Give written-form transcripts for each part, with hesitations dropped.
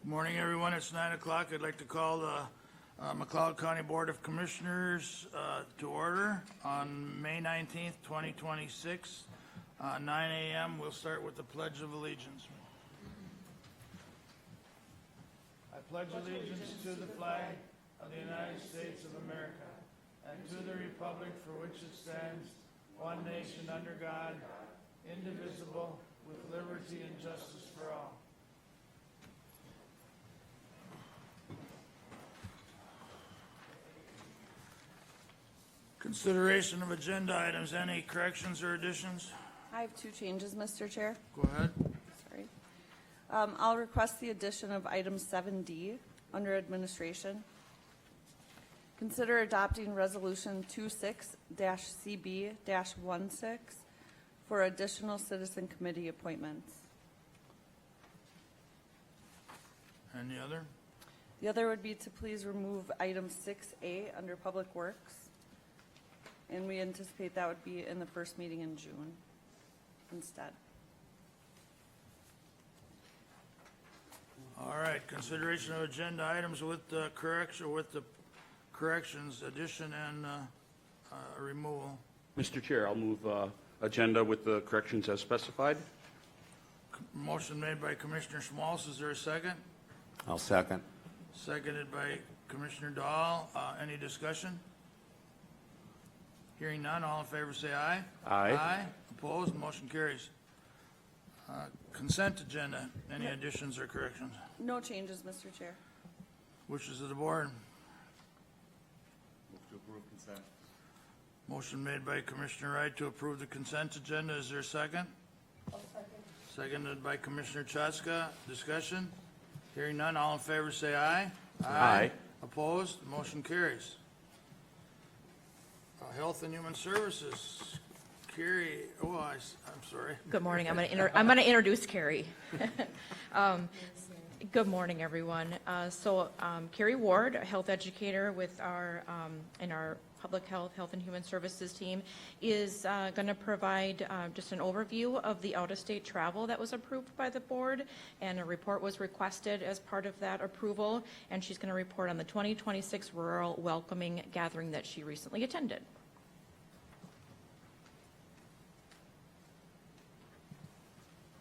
Good morning, everyone. It's 9 o'clock. I'd like to call the McLeod County Board of Commissioners to order on May 19th, 2026, 9 a.m. We'll start with the Pledge of Allegiance. I pledge allegiance to the flag of the United States of America and to the republic for which it stands, one nation under God, indivisible, with liberty and justice for all. Consideration of agenda items. Any corrections or additions? I have two changes, Mr. Chair. Go ahead. Sorry. I'll request the addition of item 7D under administration. Consider adopting resolution 26-CB-16 for additional citizen committee appointments. And the other? The other would be to please remove item 6A under public works. And we anticipate that would be in the first meeting in June instead. All right, consideration of agenda items with the corrections, addition and removal. Mr. Chair, I'll move agenda with the corrections as specified. Motion made by Commissioner Schmalz. Is there a second? I'll second. Seconded by Commissioner Dahl. Any discussion? Hearing none, all in favor say aye. Aye. Aye. Opposed, motion carries. Consent agenda. Any additions or corrections? No changes, Mr. Chair. Wishes of the board. Move to approve consent. Motion made by Commissioner Wright to approve the consent agenda. Is there a second? I'll second. Seconded by Commissioner Chaska. Discussion? Hearing none, all in favor say aye. Aye. Opposed, motion carries. Health and Human Services, Carrie, I'm sorry. Good morning. I'm going to introduce Carrie. Good morning, everyone. Carrie Ward, a health educator with in our Public Health and Human Services team, is going to provide just an overview of the out-of-state travel that was approved by the board, and a report was requested as part of that approval, and she's going to report on the 2026 Rural Welcoming Gathering that she recently attended.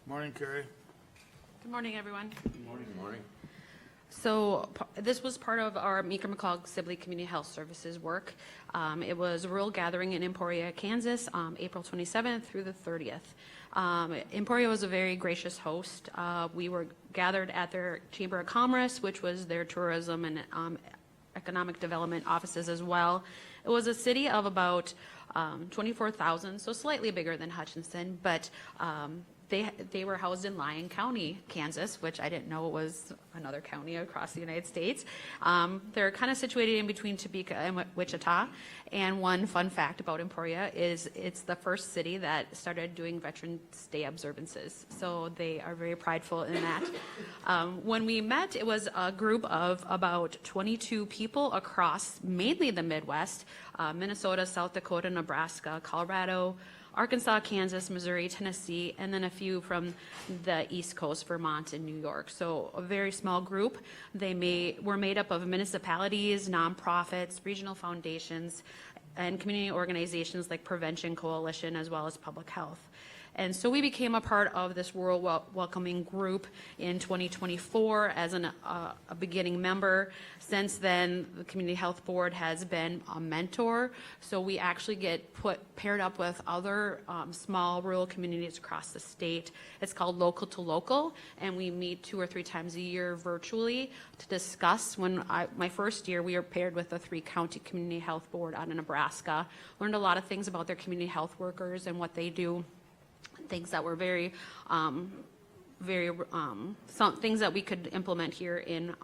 Morning, Carrie. Good morning, everyone. Good morning. Good morning. So this was part of our McLeod Sibley Community Health Services work. It was a rural gathering in Emporia, Kansas, April 27th through the 30th. Emporia was a very gracious host. We were gathered at their Chamber of Commerce, which was their tourism and economic development offices as well. It was a city of about 24,000, so slightly bigger than Hutchinson, but they were housed in Lyon County, Kansas, which I didn't know was another county across the United States. They're kind of situated in between Topeka and Wichita. And one fun fact about Emporia is it's the first city that started doing Veterans Day observances. So they are very prideful in that. When we met, it was a group of about 22 people across mainly the Midwest, Minnesota, South Dakota, Nebraska, Colorado, Arkansas, Kansas, Missouri, Tennessee, and then a few from the East Coast, Vermont, and New York. So a very small group. They were made up of municipalities, nonprofits, regional foundations, and community organizations like Prevention Coalition, as well as public health. And so we became a part of this Rural Welcoming group in 2024 as a beginning member. Since then, the Community Health Board has been a mentor. So we actually get paired up with other small rural communities across the state. It's called Local to Local, and we meet 2 or 3 times a year virtually to discuss. My first year, we were paired with the 3-county Community Health Board out in Nebraska. Learned a lot of things about their community health workers and what they do. Things that were some things that we could implement here in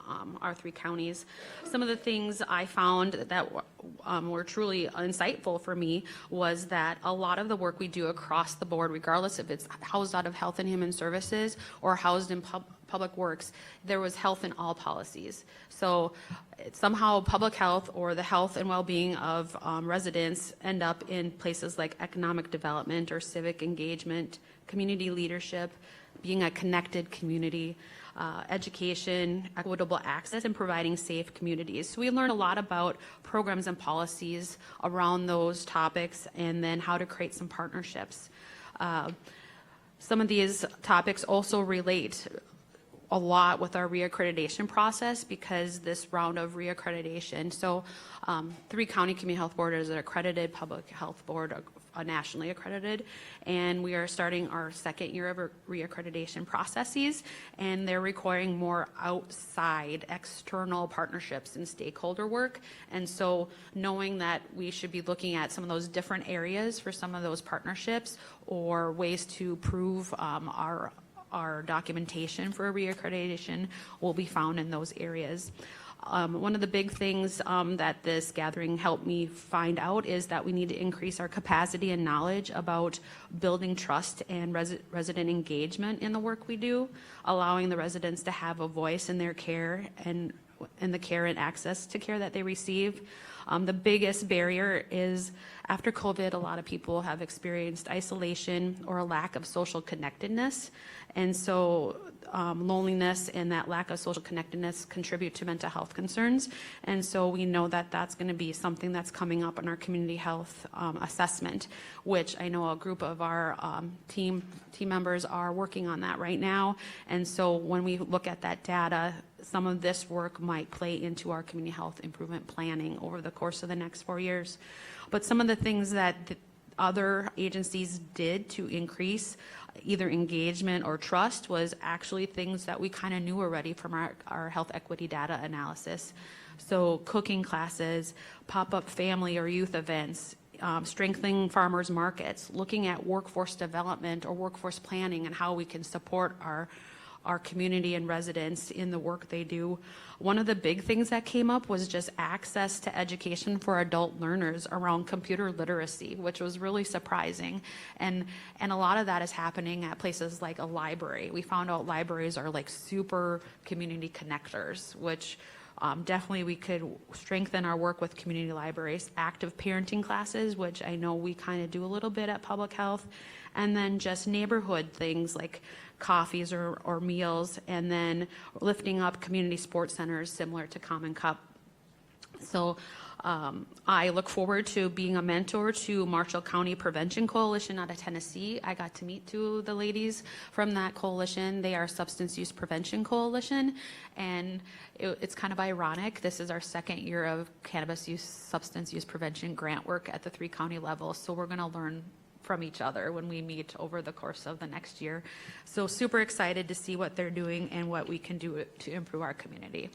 our 3 counties. Some of the things I found that were truly insightful for me was that a lot of the work we do across the board, regardless if it's housed out of Health and Human Services or housed in Public Works, there was health in all policies. So somehow public health or the health and well-being of residents end up in places like economic development or civic engagement, community leadership, being a connected community. education, equitable access, and providing safe communities. So we learned a lot about programs and policies around those topics, and then how to create some partnerships. Some of these topics also relate a lot with our reaccreditation process, because this round of reaccreditation, so 3 county community health board is an accredited public health board, nationally accredited, and we are starting our second year of reaccreditation processes, and they're requiring more outside external partnerships and stakeholder work. And so knowing that we should be looking at some of those different areas for some of those partnerships, or ways to prove our documentation for reaccreditation will be found in those areas. One of the big things that this gathering helped me find out is that we need to increase our capacity and knowledge about building trust and resident engagement in the work we do, allowing the residents to have a voice in their care and the care and access to care that they receive. The biggest barrier is, after COVID, a lot of people have experienced isolation or a lack of social connectedness. And so loneliness and that lack of social connectedness contribute to mental health concerns. And so we know that that's going to be something that's coming up in our community health assessment, which I know a group of our team members are working on that right now. And so when we look at that data, some of this work might play into our community health improvement planning over the course of the next 4 years. But some of the things that other agencies did to increase either engagement or trust was actually things that we kind of knew already from our health equity data analysis. So cooking classes, pop-up family or youth events, strengthening farmers markets, looking at workforce development or workforce planning and how we can support our community and residents in the work they do. One of the big things that came up was just access to education for adult learners around computer literacy, which was really surprising. And a lot of that is happening at places like a library. We found out libraries are like super community connectors, which definitely we could strengthen our work with community libraries. Active parenting classes, which I know we kind of do a little bit at public health. And then just neighborhood things like coffees or meals, and then lifting up community sports centers similar to Common Cup. So I look forward to being a mentor to Marshall County Prevention Coalition out of Tennessee. I got to meet 2 of the ladies from that coalition. They are Substance Use Prevention Coalition, and it's kind of ironic. This is our second year of substance use prevention grant work at the 3 county level, so we're going to learn from each other when we meet over the course of the next year. So super excited to see what they're doing and what we can do to improve our community.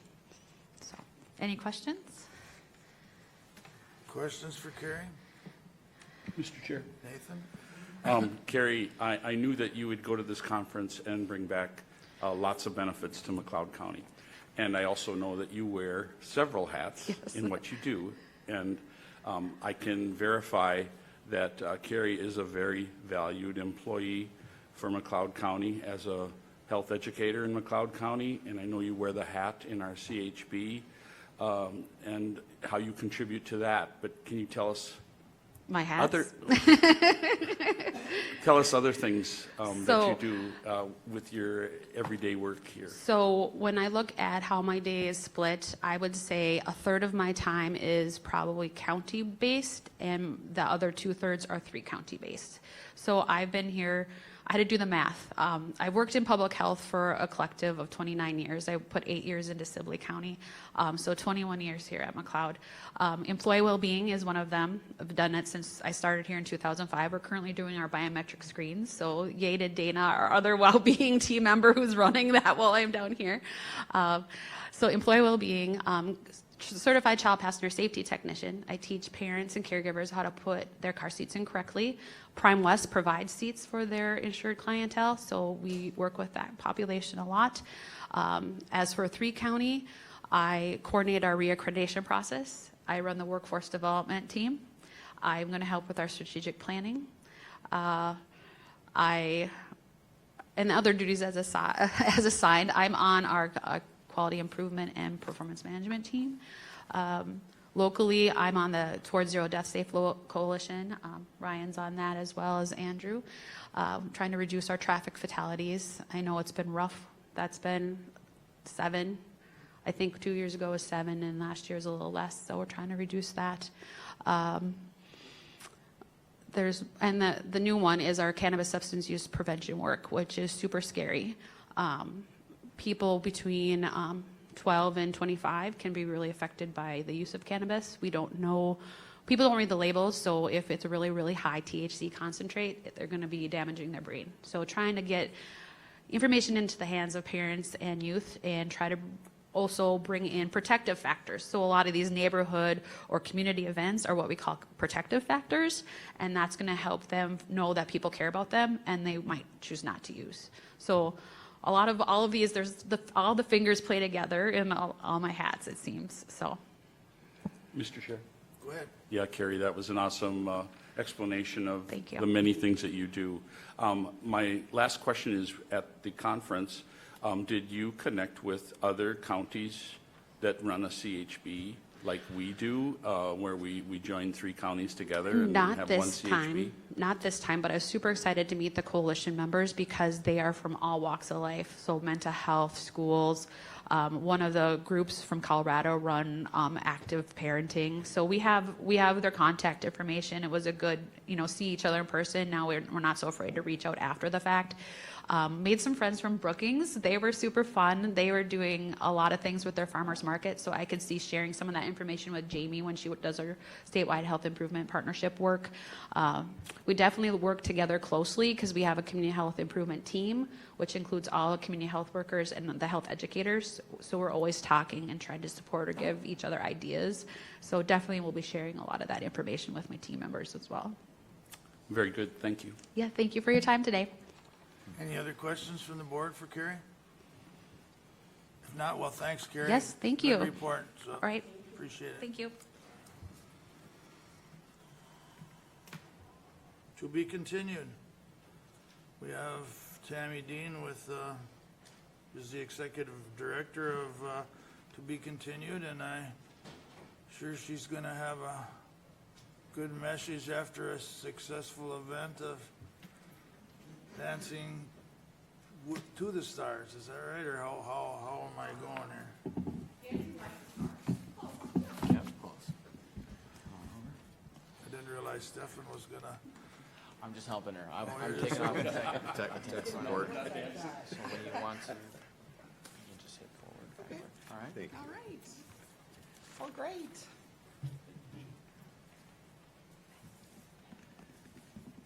So, any questions? Questions for Carrie? Mr. Chair. Nathan? Carrie, I knew that you would go to this conference and bring back lots of benefits to McLeod County. And I also know that you wear several hats in what you do. And I can verify that Carrie is a very valued employee for McLeod County as a health educator in McLeod County, and I know you wear the hat in our CHB and how you contribute to that. But can you tell us My hats? tell us other things that you do with your everyday work here? So when I look at how my day is split, I would say 1/3 of my time is probably county-based, and the other 2/3 are 3 county-based. So I've been here, I had to do the math. I worked in public health for a collective of 29 years. I put 8 years into Sibley County, so 21 years here at McLeod. Employee well-being is one of them. I've done it since I started here in 2005. We're currently doing our biometric screens, so yay to Dana, our other well-being team member who's running that while I'm down here. So employee well-being, certified child passenger safety technician. I teach parents and caregivers how to put their car seats in correctly. Prime West provides seats for their insured clientele, so we work with that population a lot. As for 3 county, I coordinate our reaccreditation process. I run the workforce development team. I'm going to help with our strategic planning. And the other duties as assigned, I'm on our quality improvement and performance management team. Locally, I'm on the Towards Zero Death Safe Coalition. Ryan's on that as well as Andrew. Trying to reduce our traffic fatalities. I know it's been rough That's been 7. I think 2 years ago was 7, and last year was a little less, so we're trying to reduce that. The new one is our cannabis substance use prevention work, which is super scary. People between 12 and 25 can be really affected by the use of cannabis. We don't know, people don't read the labels, so if it's a really, really high THC concentrate, they're going to be damaging their brain. So trying to get information into the hands of parents and youth and try to also bring in protective factors. So a lot of these neighborhood or community events are what we call protective factors, and that's going to help them know that people care about them and they might choose not to use. So all of these, there's all the fingers play together in all my hats, it seems. So, Mr. Chair? Go ahead. Yeah, Carrie, that was an awesome explanation of Thank you. the many things that you do. My last question is, at the conference, did you connect with other counties that run a CHB like we do, where we join 3 counties together and not have one this CHB? time, not this time, but I was super excited to meet the coalition members because they are from all walks of life. So mental health, schools. One of the groups from Colorado run active parenting. So we have their contact information. It was a good, see each other in person. Now we're not so afraid to reach out after the fact. Made some friends from Brookings. They were super fun. They were doing a lot of things with their farmers market, so I could see sharing some of that information with Jamie when she does her statewide health improvement partnership work. We definitely work together closely because we have a community health improvement team, which includes all the community health workers and the health educators. So we're always talking and trying to support or give each other ideas. So definitely we'll be sharing a lot of that information with my team members as well. Very good. Thank you. Yeah, thank you for your time today. Any other questions from the board for Carrie? If not, well, thanks, Carrie. Yes, thank Good you. report, so All right, appreciate it. thank you. To be continued. We have Tammy Dean with, is the executive director of To Be Continued, and I'm sure she's going to have a good message after a successful event of dancing to the stars. Is that right, or how am I going here? I didn't realize Stefan was gonna. I'm just helping her. I'm you're taking just off the Tech support. So when you want to, you just hit forward. Okay. All right? All right. Well, great.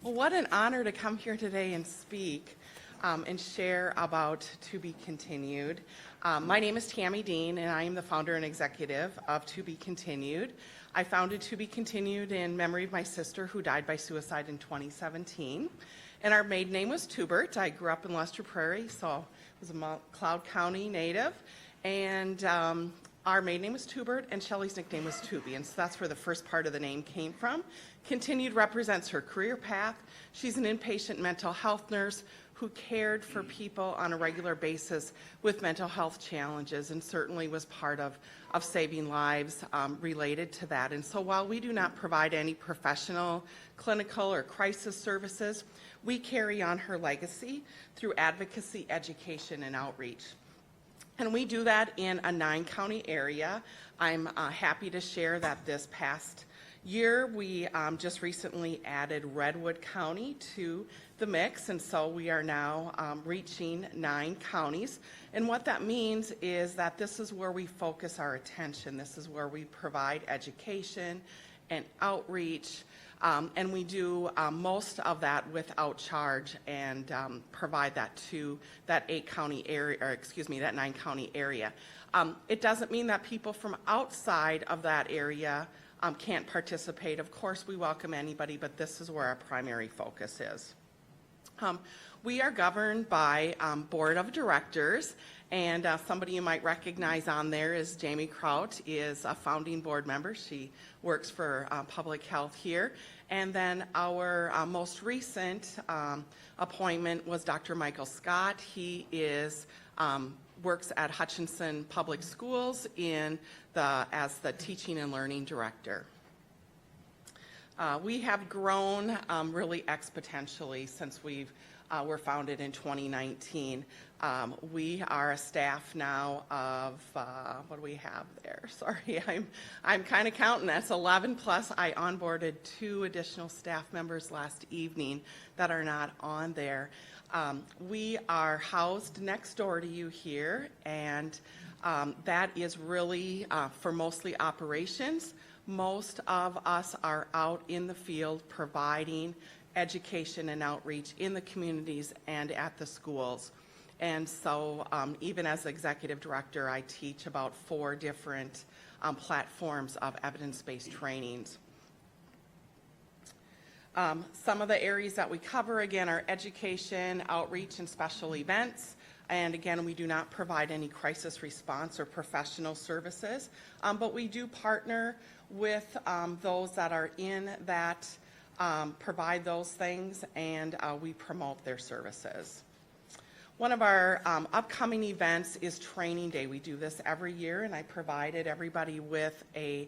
Well, what an honor to come here today and speak and share about To Be Continued. My name is Tammy Dean, and I am the founder and executive of To Be Continued. I founded To Be Continued in memory of my sister who died by suicide in 2017. And our maiden name was Tubert. I grew up in Lester Prairie, so I was a McLeod County native. And our maiden name was Tubert, and Shelley's nickname was Tubi, and so that's where the first part of the name came from. Continued represents her career path. She's an inpatient mental health nurse who cared for people on a regular basis with mental health challenges, and certainly was part of saving lives related to that. And so while we do not provide any professional, clinical, or crisis services, we carry on her legacy through advocacy, education, and outreach. And we do that in a 9-county area. I'm happy to share that this past year, we just recently added Redwood County to the mix, and so we are now reaching 9 counties. And what that means is that this is where we focus our attention. This is where we provide education and outreach, and we do most of that without charge and provide that to that 8-county area, or excuse me, that 9-county area. It doesn't mean that people from outside of that area can't participate. Of course, we welcome anybody, but this is where our primary focus is. We are governed by board of directors, and somebody you might recognize on there is Jamie Kraut, is a founding board member. She works for public health here. And then our most recent appointment was Dr. Michael Scott. He is works at Hutchinson Public Schools as the teaching and learning director. We have grown really exponentially since we've were founded in 2019. We are a staff now of, what do we have there? Sorry, I'm kind of counting. That's 11 plus. I onboarded 2 additional staff members last evening that are not on there. We are housed next door to you here, and that is really for mostly operations. Most of us are out in the field providing education and outreach in the communities and at the schools. And so even as executive director, I teach about 4 different platforms of evidence-based trainings. Some of the areas that we cover, again, are education, outreach, and special events. And again, we do not provide any crisis response or professional services, but we do partner with those that are in that, provide those things, and we promote their services. One of our upcoming events is Training Day. We do this every year, and I provided everybody with a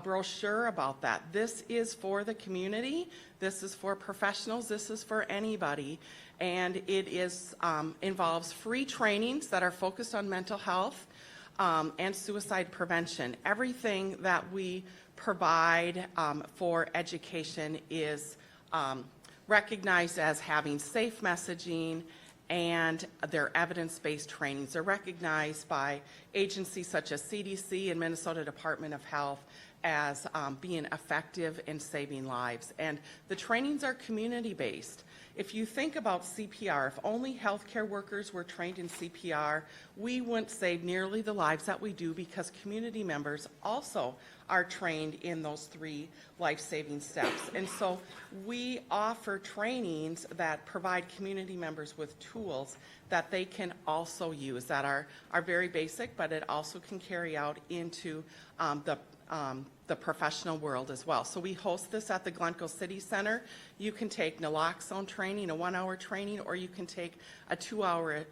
brochure about that. This is for the community. This is for professionals. This is for anybody. And it is involves free trainings that are focused on mental health and suicide prevention. Everything that we provide for education is recognized as having safe messaging, and their evidence-based trainings. They're recognized by agencies such as CDC and Minnesota Department of Health as being effective in saving lives. And the trainings are community-based. If you think about CPR, if only healthcare workers were trained in CPR, we wouldn't save nearly the lives that we do, because community members also are trained in those 3 life-saving steps. And so we offer trainings that provide community members with tools that they can also use that are very basic, but it also can carry out into the professional world as well. So we host this at the Glencoe City Center. You can take naloxone training, a 1-hour training, or you can take a 2-hour,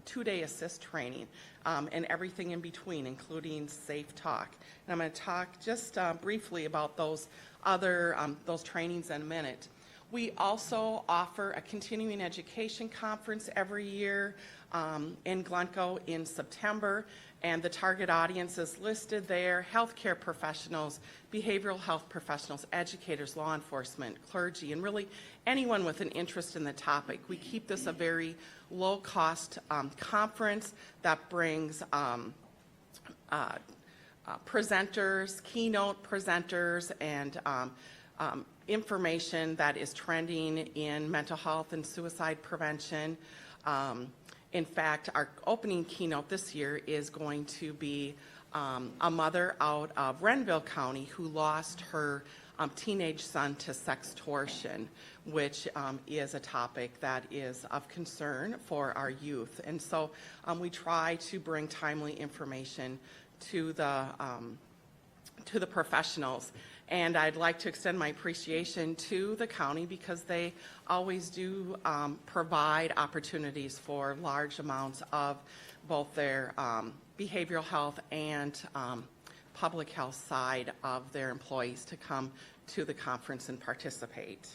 2-day assist training, and everything in between, including Safe Talk. And I'm going to talk just briefly about those other those trainings in a minute. We also offer a continuing education conference every year in Glencoe in September, and the target audience is listed there: healthcare professionals, behavioral health professionals, educators, law enforcement, clergy, and really anyone with an interest in the topic. We keep this a very low-cost conference that brings presenters, keynote presenters, and information that is trending in mental health and suicide prevention. In fact, our opening keynote this year is going to be a mother out of Renville County who lost her teenage son to sextortion, which is a topic that is of concern for our youth. And so we try to bring timely information to the professionals. And I'd like to extend my appreciation to the county, because they always do provide opportunities for large amounts of both their behavioral health and public health side of their employees to come to the conference and participate.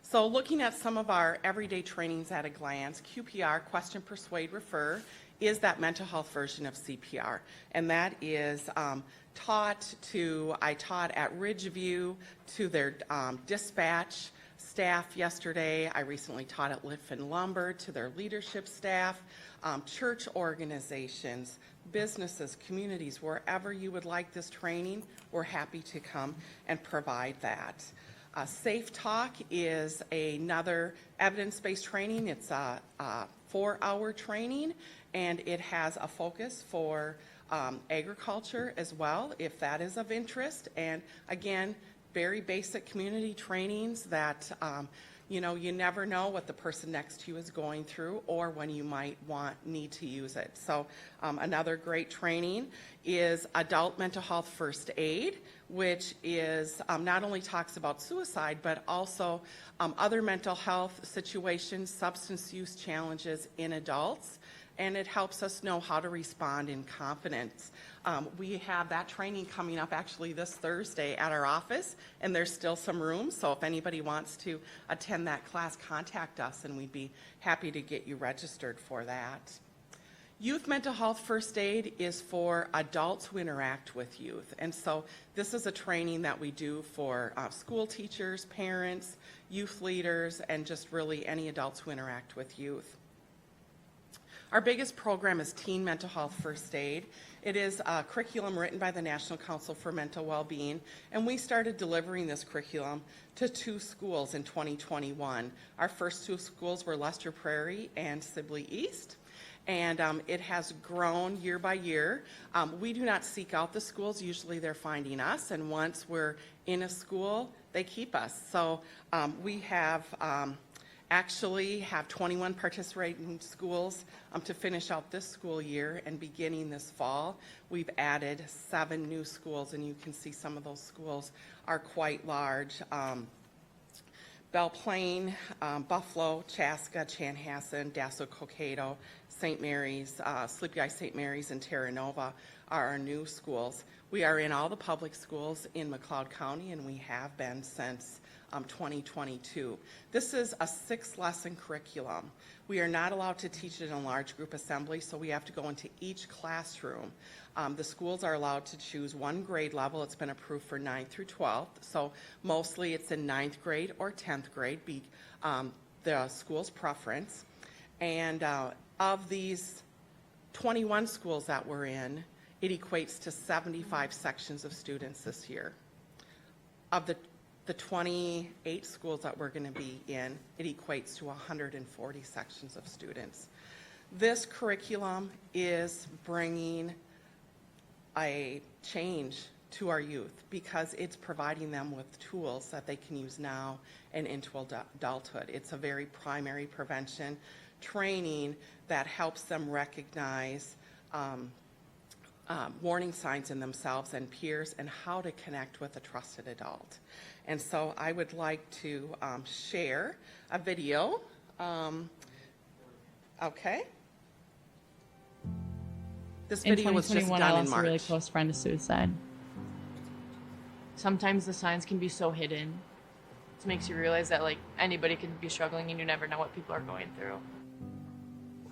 So looking at some of our everyday trainings at a glance, QPR, Question, Persuade, Refer, is that mental health version of CPR. And that is I taught at Ridgeview to their dispatch staff yesterday. I recently taught at Litfin Lumber to their leadership staff, church organizations, businesses, communities, wherever you would like this training, we're happy to come and provide that. Safe Talk is another evidence-based training. It's a 4-hour training, and it has a focus for agriculture as well, if that is of interest. And again, very basic community trainings that you never know what the person next to you is going through or when you might need to use it. So another great training is Adult Mental Health First Aid, which is not only talks about suicide, but also other mental health situations, substance use challenges in adults. and it helps us know how to respond in confidence. We have that training coming up actually this Thursday at our office, and there's still some room, so if anybody wants to attend that class, contact us, and we'd be happy to get you registered for that. Youth Mental Health First Aid is for adults who interact with youth. And so this is a training that we do for school teachers, parents, youth leaders, and just really any adults who interact with youth. Our biggest program is Teen Mental Health First Aid. It is a curriculum written by the National Council for Mental Wellbeing, and we started delivering this curriculum to 2 schools in 2021. Our first 2 schools were Lester Prairie and Sibley East. And it has grown year by year. We do not seek out the schools. Usually they're finding us, and once we're in a school, they keep us. So we have actually have 21 participating schools to finish out this school year, and beginning this fall, we've added 7 new schools, and you can see some of those schools are quite large. Belle Plaine, Buffalo, Chaska, Chanhassen, Dasso Cokato, St. Mary's, Sleepy Eye St. Mary's, and Terra Nova are our new schools. We are in all the public schools in McLeod County, and we have been since 2022. This is a 6-lesson curriculum. We are not allowed to teach it in a large group assembly, so we have to go into each classroom. The schools are allowed to choose 1 grade level. It's been approved for 9th through 12th, so mostly it's in 9th grade or 10th grade, the school's preference. And of these 21 schools that we're in, it equates to 75 sections of students this year. Of the 28 schools that we're going to be in, it equates to 140 sections of students. This curriculum is bringing a change to our youth because it's providing them with tools that they can use now and into adulthood. It's a very primary prevention training that helps them recognize warning signs in themselves and peers and how to connect with a trusted adult. And so I would like to share a video. Okay. This video was just done I in lost March. a really close friend to suicide. Sometimes the signs can be so hidden. It makes you realize that like anybody could be struggling and you never know what people are going through.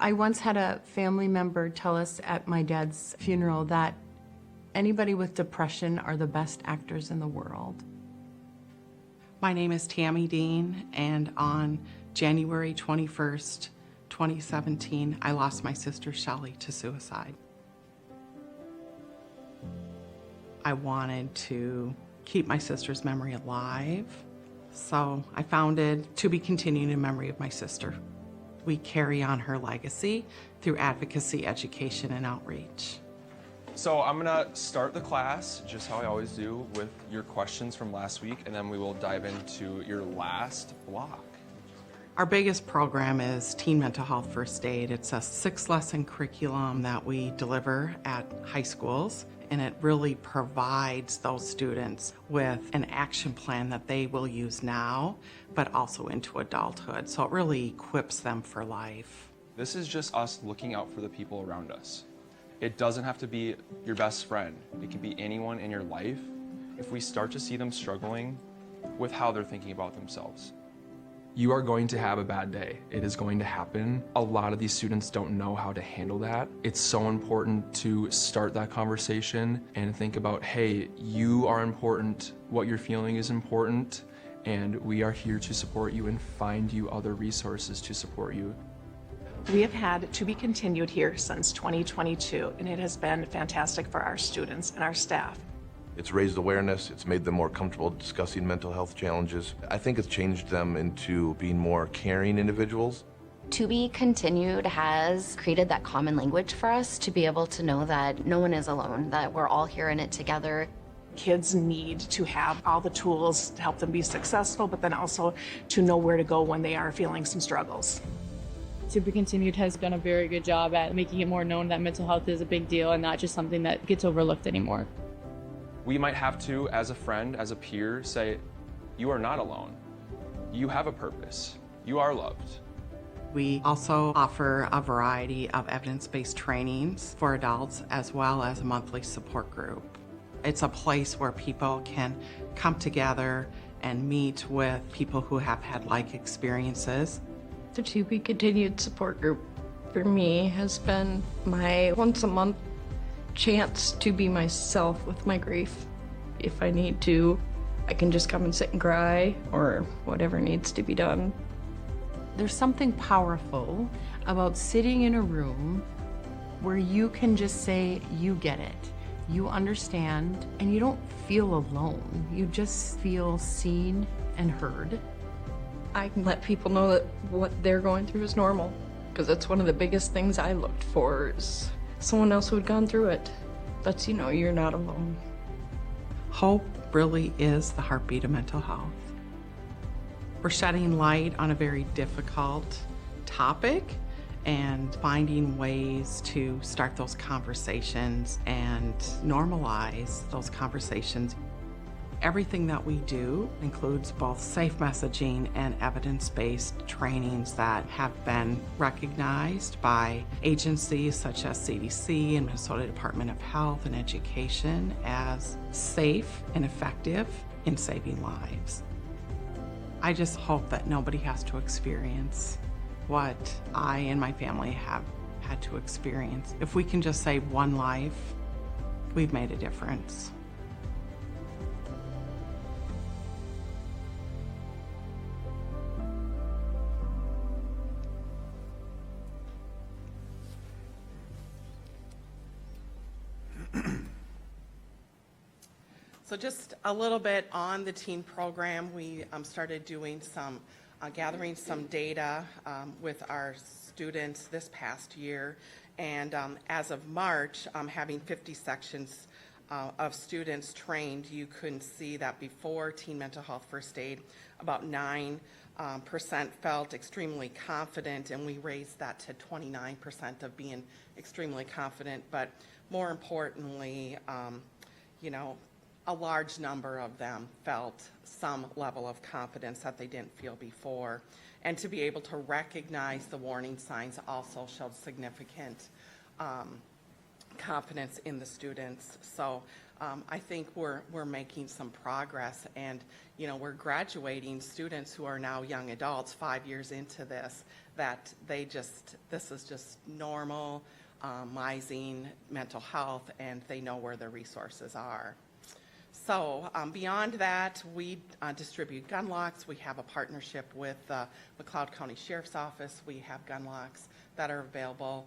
I once had a family member tell us at my dad's funeral that anybody with depression are the best actors in the world. My name is Tammy Dean, and on January 21st, 2017, I lost my sister Shelley to suicide. I wanted to keep my sister's memory alive, so I founded To Be Continued in memory of my sister. We carry on her legacy through advocacy, education, and outreach. So I'm gonna start the class, just how I always do, with your questions from last week, and then we will dive into your last block. Our biggest program is Teen Mental Health First Aid. It's a 6-lesson curriculum that we deliver at high schools, and it really provides those students with an action plan that they will use now, but also into adulthood. So it really equips them for life. This is just us looking out for the people around us. It doesn't have to be your best friend. It can be anyone in your life if we start to see them struggling with how they're thinking about themselves. You are going to have a bad day. It is going to happen. A lot of these students don't know how to handle that. It's so important to start that conversation and think about, hey, you are important, what you're feeling is important, and we are here to support you and find you other resources to support you. We have had To Be Continued here since 2022, and it has been fantastic for our students and our staff. It's raised awareness, it's made them more comfortable discussing mental health challenges. I think it's changed them into being more caring individuals. To Be Continued has created that common language for us to be able to know that no one is alone, that we're all here in it together. Kids need to have all the tools to help them be successful, but then also to know where to go when they are feeling some struggles. To Be Continued has done a very good job at making it more known that mental health is a big deal and not just something that gets overlooked anymore. We might have to, as a friend, as a peer, say, you are not alone. You have a purpose. You are loved. We also offer a variety of evidence-based trainings for adults as well as a monthly support group. It's a place where people can come together and meet with people who have had like experiences. The To Be Continued support group for me has been my once a month chance to be myself with my grief. If I need to, I can just come and sit and cry or whatever needs to be done. There's something powerful about sitting in a room where you can just say, you get it, you understand, and you don't feel alone. You just feel seen and heard. I can let people know that what they're going through is normal, because that's one of the biggest things I looked for, is someone else who had gone through it. Lets you know you're not alone. Hope really is the heartbeat of mental health. We're shedding light on a very difficult topic and finding ways to start those conversations and normalize those conversations. Everything that we do includes both safe messaging and evidence-based trainings that have been recognized by agencies such as CDC and Minnesota Department of Health and Education as safe and effective in saving lives. I just hope that nobody has to experience what I and my family have had to experience. If we can just save one life, we've made a difference. So just a little bit on the teen program. We started doing some, gathering some data with our students this past year. And as of March, having 50 sections of students trained, you can see that before teen mental health first aid, about 9% felt extremely confident, and we raised that to 29% of being extremely confident. But more importantly, you know, a large number of them felt some level of confidence that they didn't feel before. And to be able to recognize the warning signs also showed significant confidence in the students. So I think we're making some progress, and you know, we're graduating students who are now young adults 5 years into this, that this is just normal, mising mental health, and they know where their resources are. So beyond that, we distribute gun locks. We have a partnership with the McLeod County Sheriff's Office. We have gun locks that are available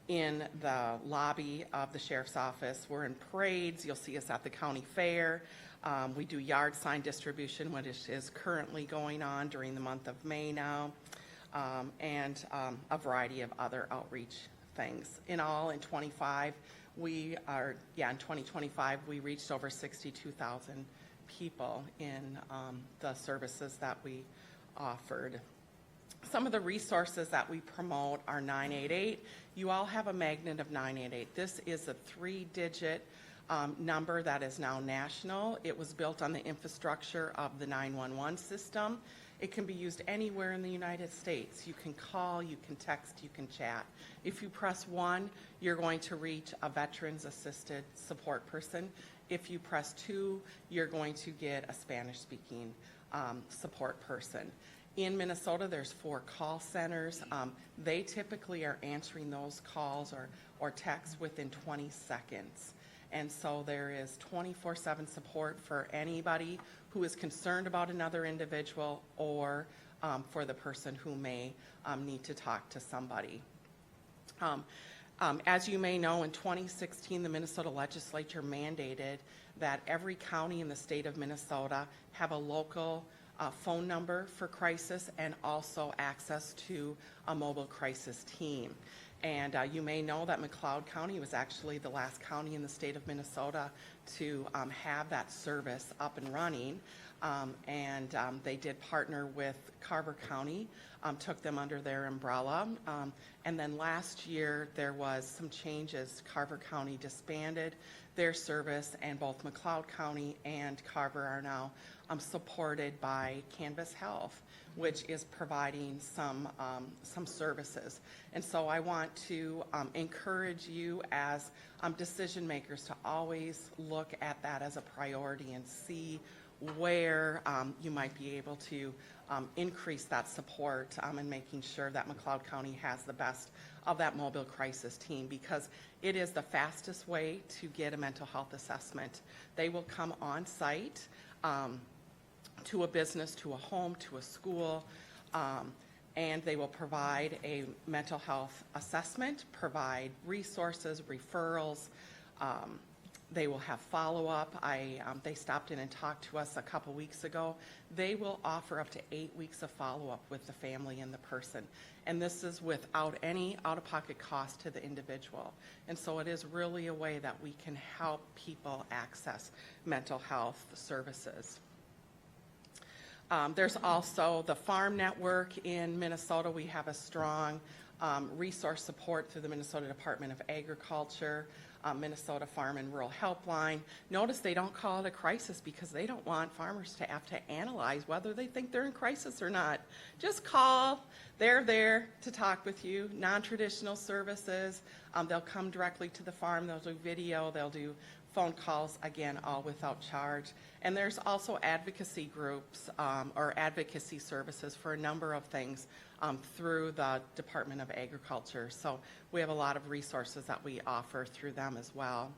in the lobby of the Sheriff's Office. We're in parades. You'll see us at the county fair. We do yard sign distribution, which is currently going on during the month of May now, and a variety of other outreach things. In all, in 2025, we reached over 62,000 people in the services that we offered. Some of the resources that we promote are 988. You all have a magnet of 988. This is a 3-digit number that is now national. It was built on the infrastructure of the 911 system. It can be used anywhere in the United States. You can call, you can text, you can chat. If you press 1, you're going to reach a veterans-assisted support person. If you press 2, you're going to get a Spanish-speaking support person. In Minnesota, there's 4 call centers. They typically are answering those calls or texts within 20 seconds. And so there is 24/7 support for anybody who is concerned about another individual or for the person who may need to talk to somebody. As you may know, in 2016, the Minnesota legislature mandated that every county in the state of Minnesota have a local phone number for crisis and also access to a mobile crisis team. And you may know that McLeod County was actually the last county in the state of Minnesota to have that service up and running. They did partner with Carver County, took them under their umbrella. And then last year, there was some changes. Carver County disbanded their service, and both McLeod County and Carver are now supported by Canvas Health, which is providing some services. And so I want to encourage you as decision makers to always look at that as a priority and see where you might be able to increase that support and making sure that McLeod County has the best of that mobile crisis team, because it is the fastest way to get a mental health assessment. They will come on site to a business, to a home, to a school, and they will provide a mental health assessment, provide resources, referrals. They will have follow-up. They stopped in and talked to us a couple weeks ago. They will offer up to 8 weeks of follow-up with the family and the person. And this is without any out-of-pocket cost to the individual. And so it is really a way that we can help people access mental health services. There's also the Farm Network in Minnesota. We have a strong resource support through the Minnesota Department of Agriculture, Minnesota Farm and Rural Helpline. Notice they don't call it a crisis because they don't want farmers to have to analyze whether they think they're in crisis or not. Just call. They're there to talk with you. Non-traditional services. They'll come directly to the farm. They'll do video. They'll do phone calls, again, all without charge. And there's also advocacy groups or advocacy services for a number of things through the Department of Agriculture. So we have a lot of resources that we offer through them as well.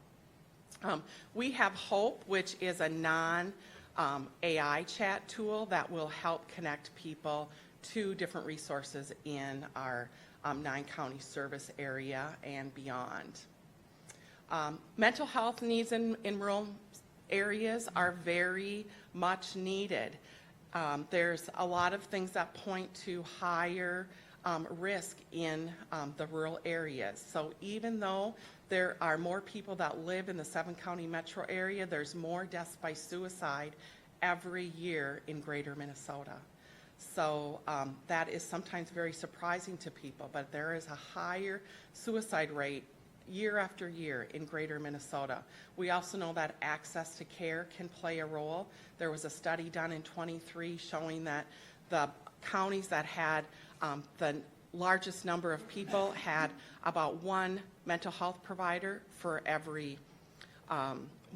We have Hope, which is a non-AI chat tool that will help connect people to different resources in our 9-county service area and beyond. Mental health needs in rural areas are very much needed. There's a lot of things that point to higher risk in the rural areas. So even though there are more people that live in the 7-county metro area, there's more deaths by suicide every year in greater Minnesota. So that is sometimes very surprising to people, but there is a higher suicide rate year after year in greater Minnesota. We also know that access to care can play a role. There was a study done in 23 showing that the counties that had the largest number of people had about one mental health provider for every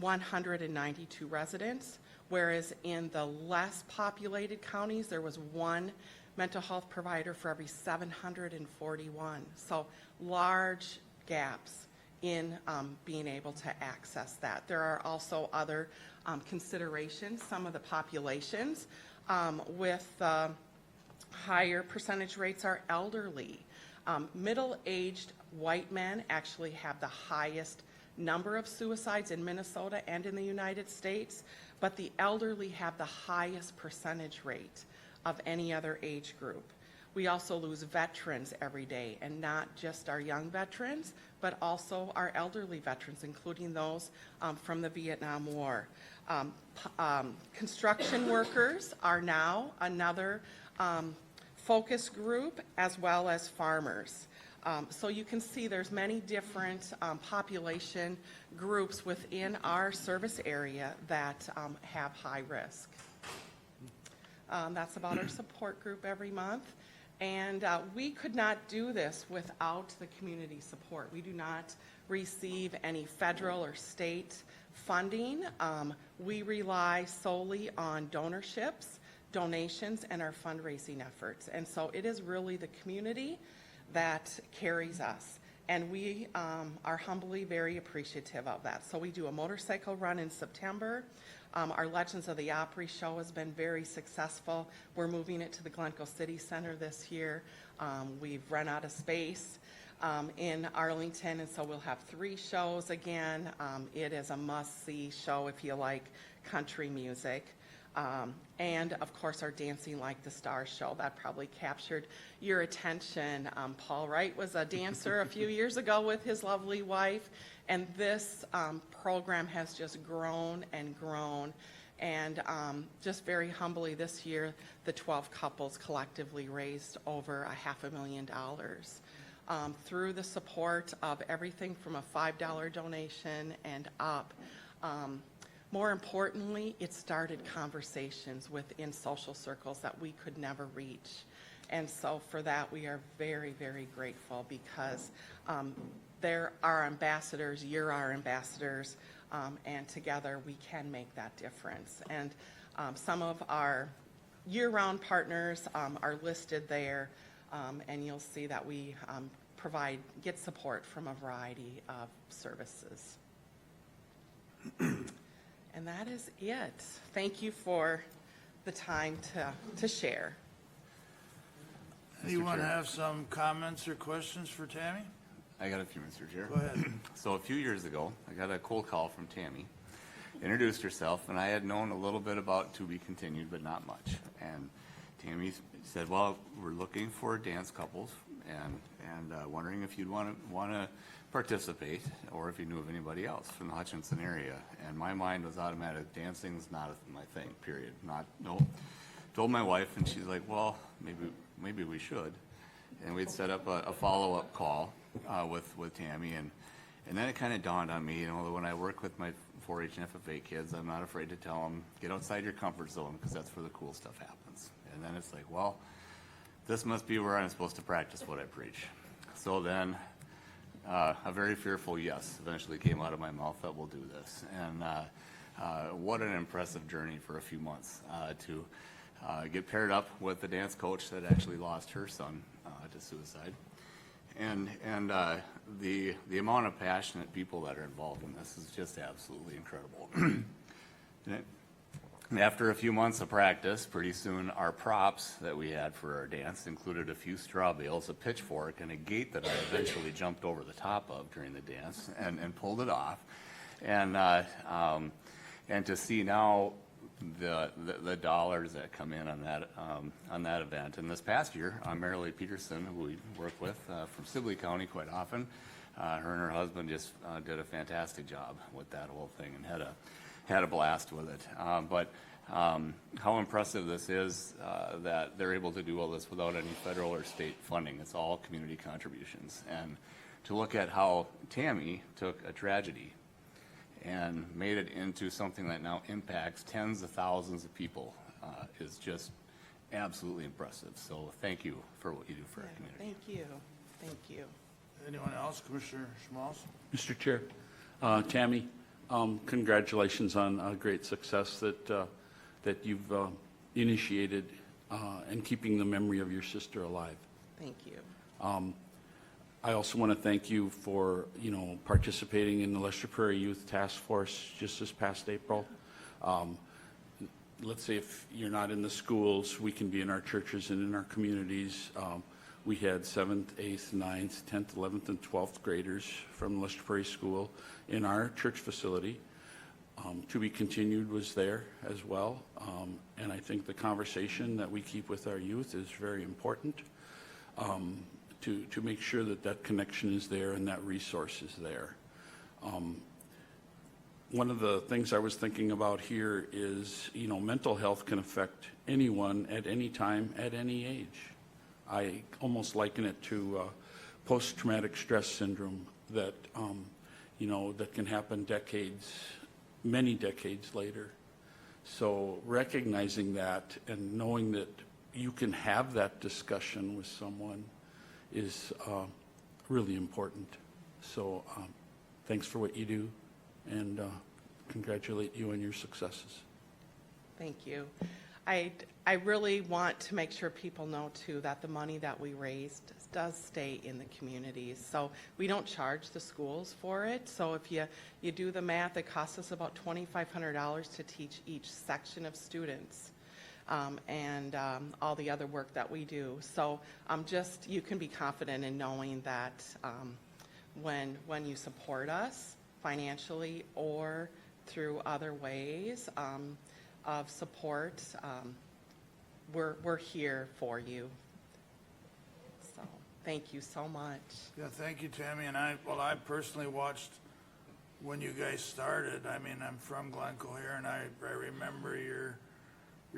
192 residents, whereas in the less populated counties, there was one mental health provider for every 741. So large gaps in being able to access that. There are also other considerations. Some of the populations with higher percentage rates are elderly. Middle-aged white men actually have the highest number of suicides in Minnesota and in the United States, but the elderly have the highest percentage rate of any other age group. We also lose veterans every day, and not just our young veterans, but also our elderly veterans, including those from the Vietnam War. Construction workers are now another focus group, as well as farmers. So you can see there's many different population groups within our service area that have high risk. That's about our support group every month. And we could not do this without the community support. We do not receive any federal or state funding. We rely solely on donorships, donations, and our fundraising efforts. And so it is really the community that carries us. And we are humbly very appreciative of that. So we do a motorcycle run in September. Our Legends of the Opry show has been very successful. We're moving it to the Glencoe City Center this year. We've run out of space in Arlington, and so we'll have 3 shows again. It is a must-see show if you like country music. And, of course, our Dancing Like the Stars show. That probably captured your attention. Paul Wright was a dancer a few years ago with his lovely wife, and this program has just grown and grown. And just very humbly this year, the 12 couples collectively raised over $500,000 through the support of everything from a $5 donation and up. More importantly, it started conversations within social circles that we could never reach. And so for that, we are very, very grateful because they're our ambassadors, you're our ambassadors, and together we can make that difference. And some of our year-round partners are listed there, and you'll see that we get support from a variety of services. And that is it. Thank you for the time to share. Anyone have some comments or questions for Tammy? I got a few, Mr. Chair. Go ahead. So a few years ago, I got a cold call from Tammy, introduced herself, and I had known a little bit about To Be Continued, but not much. And Tammy said, well, we're looking for dance couples and wondering if you'd want to participate or if you knew of anybody else from the Hutchinson area. And my mind was automatic. Dancing's not my thing, period. Told my wife, and she's like, well, maybe we should. And we'd set up a follow-up call with Tammy, and then it kind of dawned on me, that when I work with my 4-H and FFA kids, I'm not afraid to tell them, get outside your comfort zone, because that's where the cool stuff happens. And then it's like, well, this must be where I'm supposed to practice what I preach. So then a very fearful yes eventually came out of my mouth that we'll do this. And what an impressive journey for a few months to get paired up with the dance coach that actually lost her son to suicide. And the amount of passionate people that are involved in this is just absolutely incredible. And after a few months of practice, pretty soon our props that we had for our dance included a few straw bales, a pitchfork, and a gate that I eventually jumped over the top of during the dance and pulled it off. And to see now the dollars that come in on that event. And this past year, Marilee Peterson, who we work with from Sibley County quite often, her and her husband just did a fantastic job with that whole thing and had a blast with it. But how impressive this is that they're able to do all this without any federal or state funding. It's all community contributions. And to look at how Tammy took a tragedy and made it into something that now impacts tens of thousands of people is just absolutely impressive. So thank you for what you do for our community. Thank you. Anyone else? Commissioner Schmalz? Mr. Chair, Tammy, congratulations on a great success that you've initiated and keeping the memory of your sister alive. Thank you. I also want to thank you for, participating in the Lester Prairie Youth Task Force just this past April. Let's say if you're not in the schools, we can be in our churches and in our communities. We had 7th, 8th, 9th, 10th, 11th, and 12th graders from Lester Prairie School in our church facility. To Be Continued was there as well. And I think the conversation that we keep with our youth is very important. To make sure that connection is there and that resource is there. One of the things I was thinking about here is, mental health can affect anyone at any time, at any age. I almost liken it to post-traumatic stress syndrome that, that can happen many decades later. So recognizing that and knowing that you can have that discussion with someone is really important. So thanks for what you do, and congratulate you on your successes. Thank you. I really want to make sure people know, too, that the money that we raised does stay in the communities. So we don't charge the schools for it. So if you do the math, it costs us about $2,500 to teach each section of students. And all the other work that we do. So you can be confident in knowing that when you support us financially or through other ways of support, we're here for you. So thank you so much. Yeah, thank you, Tammy. And I personally watched when you guys started. I mean, I'm from Glencoe here, and I remember your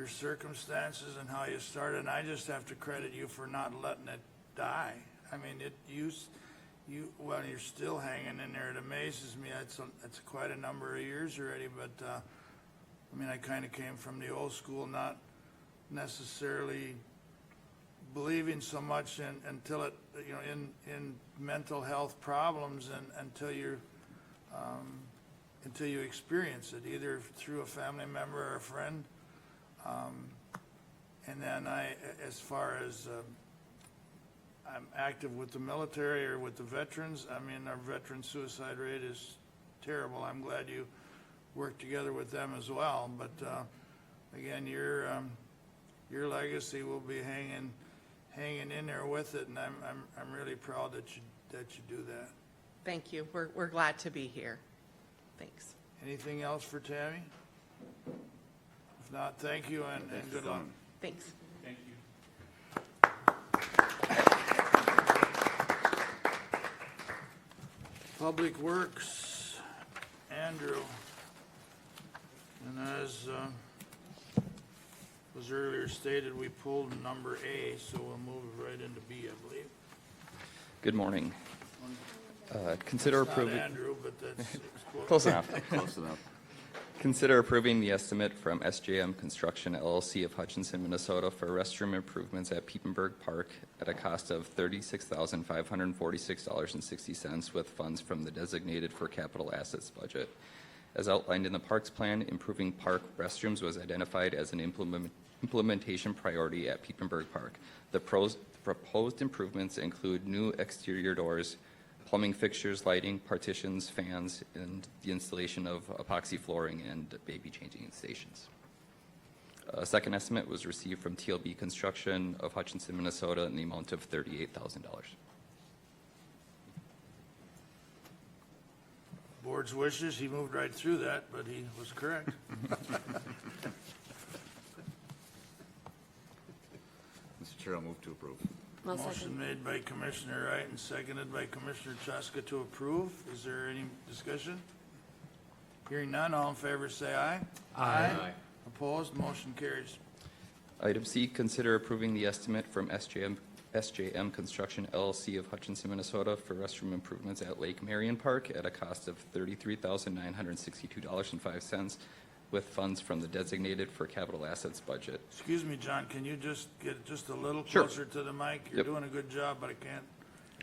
circumstances and how you started, and I just have to credit you for not letting it die. I mean, well, you're still hanging in there. It amazes me. It's quite a number of years already, but I mean, I kind of came from the old school, not necessarily believing so much until it, you know, in mental health problems, and until you experience it, either through a family member or a friend. And then as far as I'm active with the military or with the veterans, I mean, our veteran suicide rate is terrible. I'm glad you work together with them as well. But again, your legacy will be hanging in there with it, and I'm really proud that you do that. Thank you. We're glad to be here. Thanks. Anything else for Tammy? If not, thank you and good luck. Thanks. Thank you. Public Works, Andrew. And as was earlier stated, we pulled number A, so we'll move right into B, I believe. Good morning. Consider It's not approving. Andrew, but that's Close enough. Close enough. Consider approving the estimate from SJM Construction LLC of Hutchinson, Minnesota for restroom improvements at Piepenburg Park at a cost of $36,546.60 with funds from the designated for capital assets budget. As outlined in the Parks Plan, improving park restrooms was identified as an implementation priority at Piepenburg Park. The proposed improvements include new exterior doors, plumbing fixtures, lighting, partitions, fans, and the installation of epoxy flooring and baby changing stations. A second estimate was received from TLB Construction of Hutchinson, Minnesota in the amount of $38,000. Board's wishes. He moved right through that, but he was correct. Mr. Chair, I'll move to approve. Motion made by Commissioner Wright and seconded by Commissioner Chaska to approve. Is there any discussion? Hearing none, all in favor say aye. Aye. Opposed, motion carries. Item C, consider approving the estimate from SJM Construction LLC of Hutchinson, Minnesota for restroom improvements at Lake Marion Park at a cost of $33,962.05 with funds from the designated for capital assets budget. Excuse me, John, can you just get just a little Sure. closer to the mic? You're Yep. doing a good job, but I can't.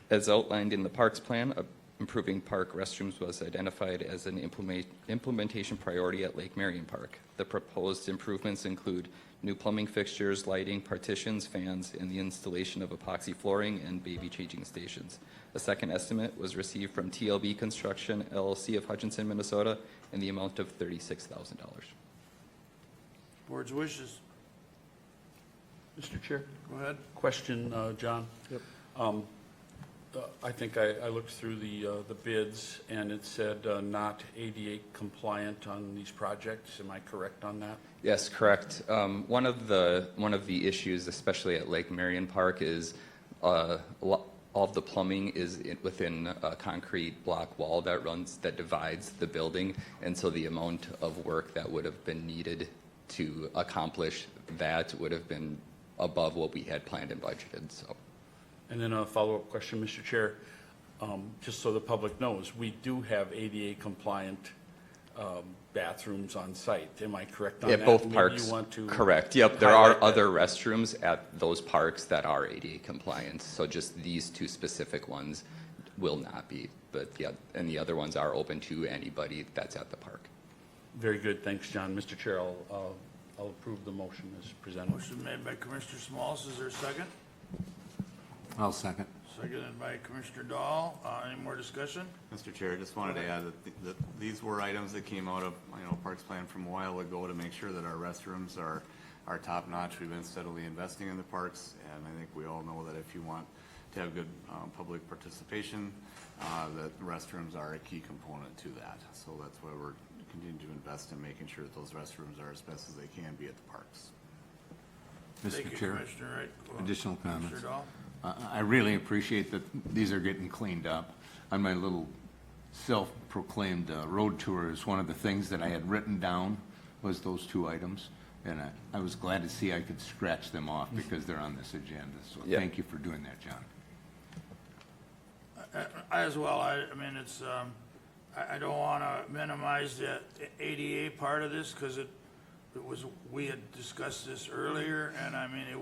As outlined in the Parks Plan, improving park restrooms was identified as an implementation priority at Lake Marion Park. The proposed improvements include new plumbing fixtures, lighting, partitions, fans, and the installation of epoxy flooring and baby changing stations. A second estimate was received from TLB Construction LLC of Hutchinson, Minnesota in the amount of $36,000. Board's wishes. Mr. Chair? Go ahead. Question, John? Yep. I think I looked through the bids, and it said not ADA compliant on these projects. Am I correct on that? Yes, correct. One of the issues, especially at Lake Marion Park, is all of the plumbing is within a concrete block wall that divides the building, and so the amount of work that would have been needed to accomplish that would have been above what we had planned and budgeted. So. And then a follow-up question, Mr. Chair. Just so the public knows, we do have ADA compliant bathrooms on site. Am I correct on that? At both Maybe parks, you want to correct. Yep, there are highlight that. other restrooms at those parks that are ADA compliant, so just these two specific ones will not be, but yeah, and the other ones are open to anybody that's at the park. Very good, thanks, John. Mr. Chair, I'll approve the motion as presented. Motion made by Commissioner Smalls. Is there a second? I'll second. Seconded by Commissioner Dahl. Any more discussion? Mr. Chair, just wanted to add that these were items that came out of, Parks Plan from a while ago to make sure that our restrooms are top-notch. We've been steadily investing in the parks, and I think we all know that if you want to have good public participation, that restrooms are a key component to that. So that's why we're continuing to invest in making sure that those restrooms are as best as they can be at the parks. Thank Mr. you, Chair, Commissioner Wright. additional comments. Commissioner Dahl? I really appreciate that these are getting cleaned up. On my little self-proclaimed road tour is one of the things that I had written down was those two items. And I was glad to see I could scratch them off because they're on this agenda. So Yeah. thank you for doing that, John. I as well, I mean, it's, I don't want to minimize the ADA part of this, because it was, we had discussed this earlier, and I mean, it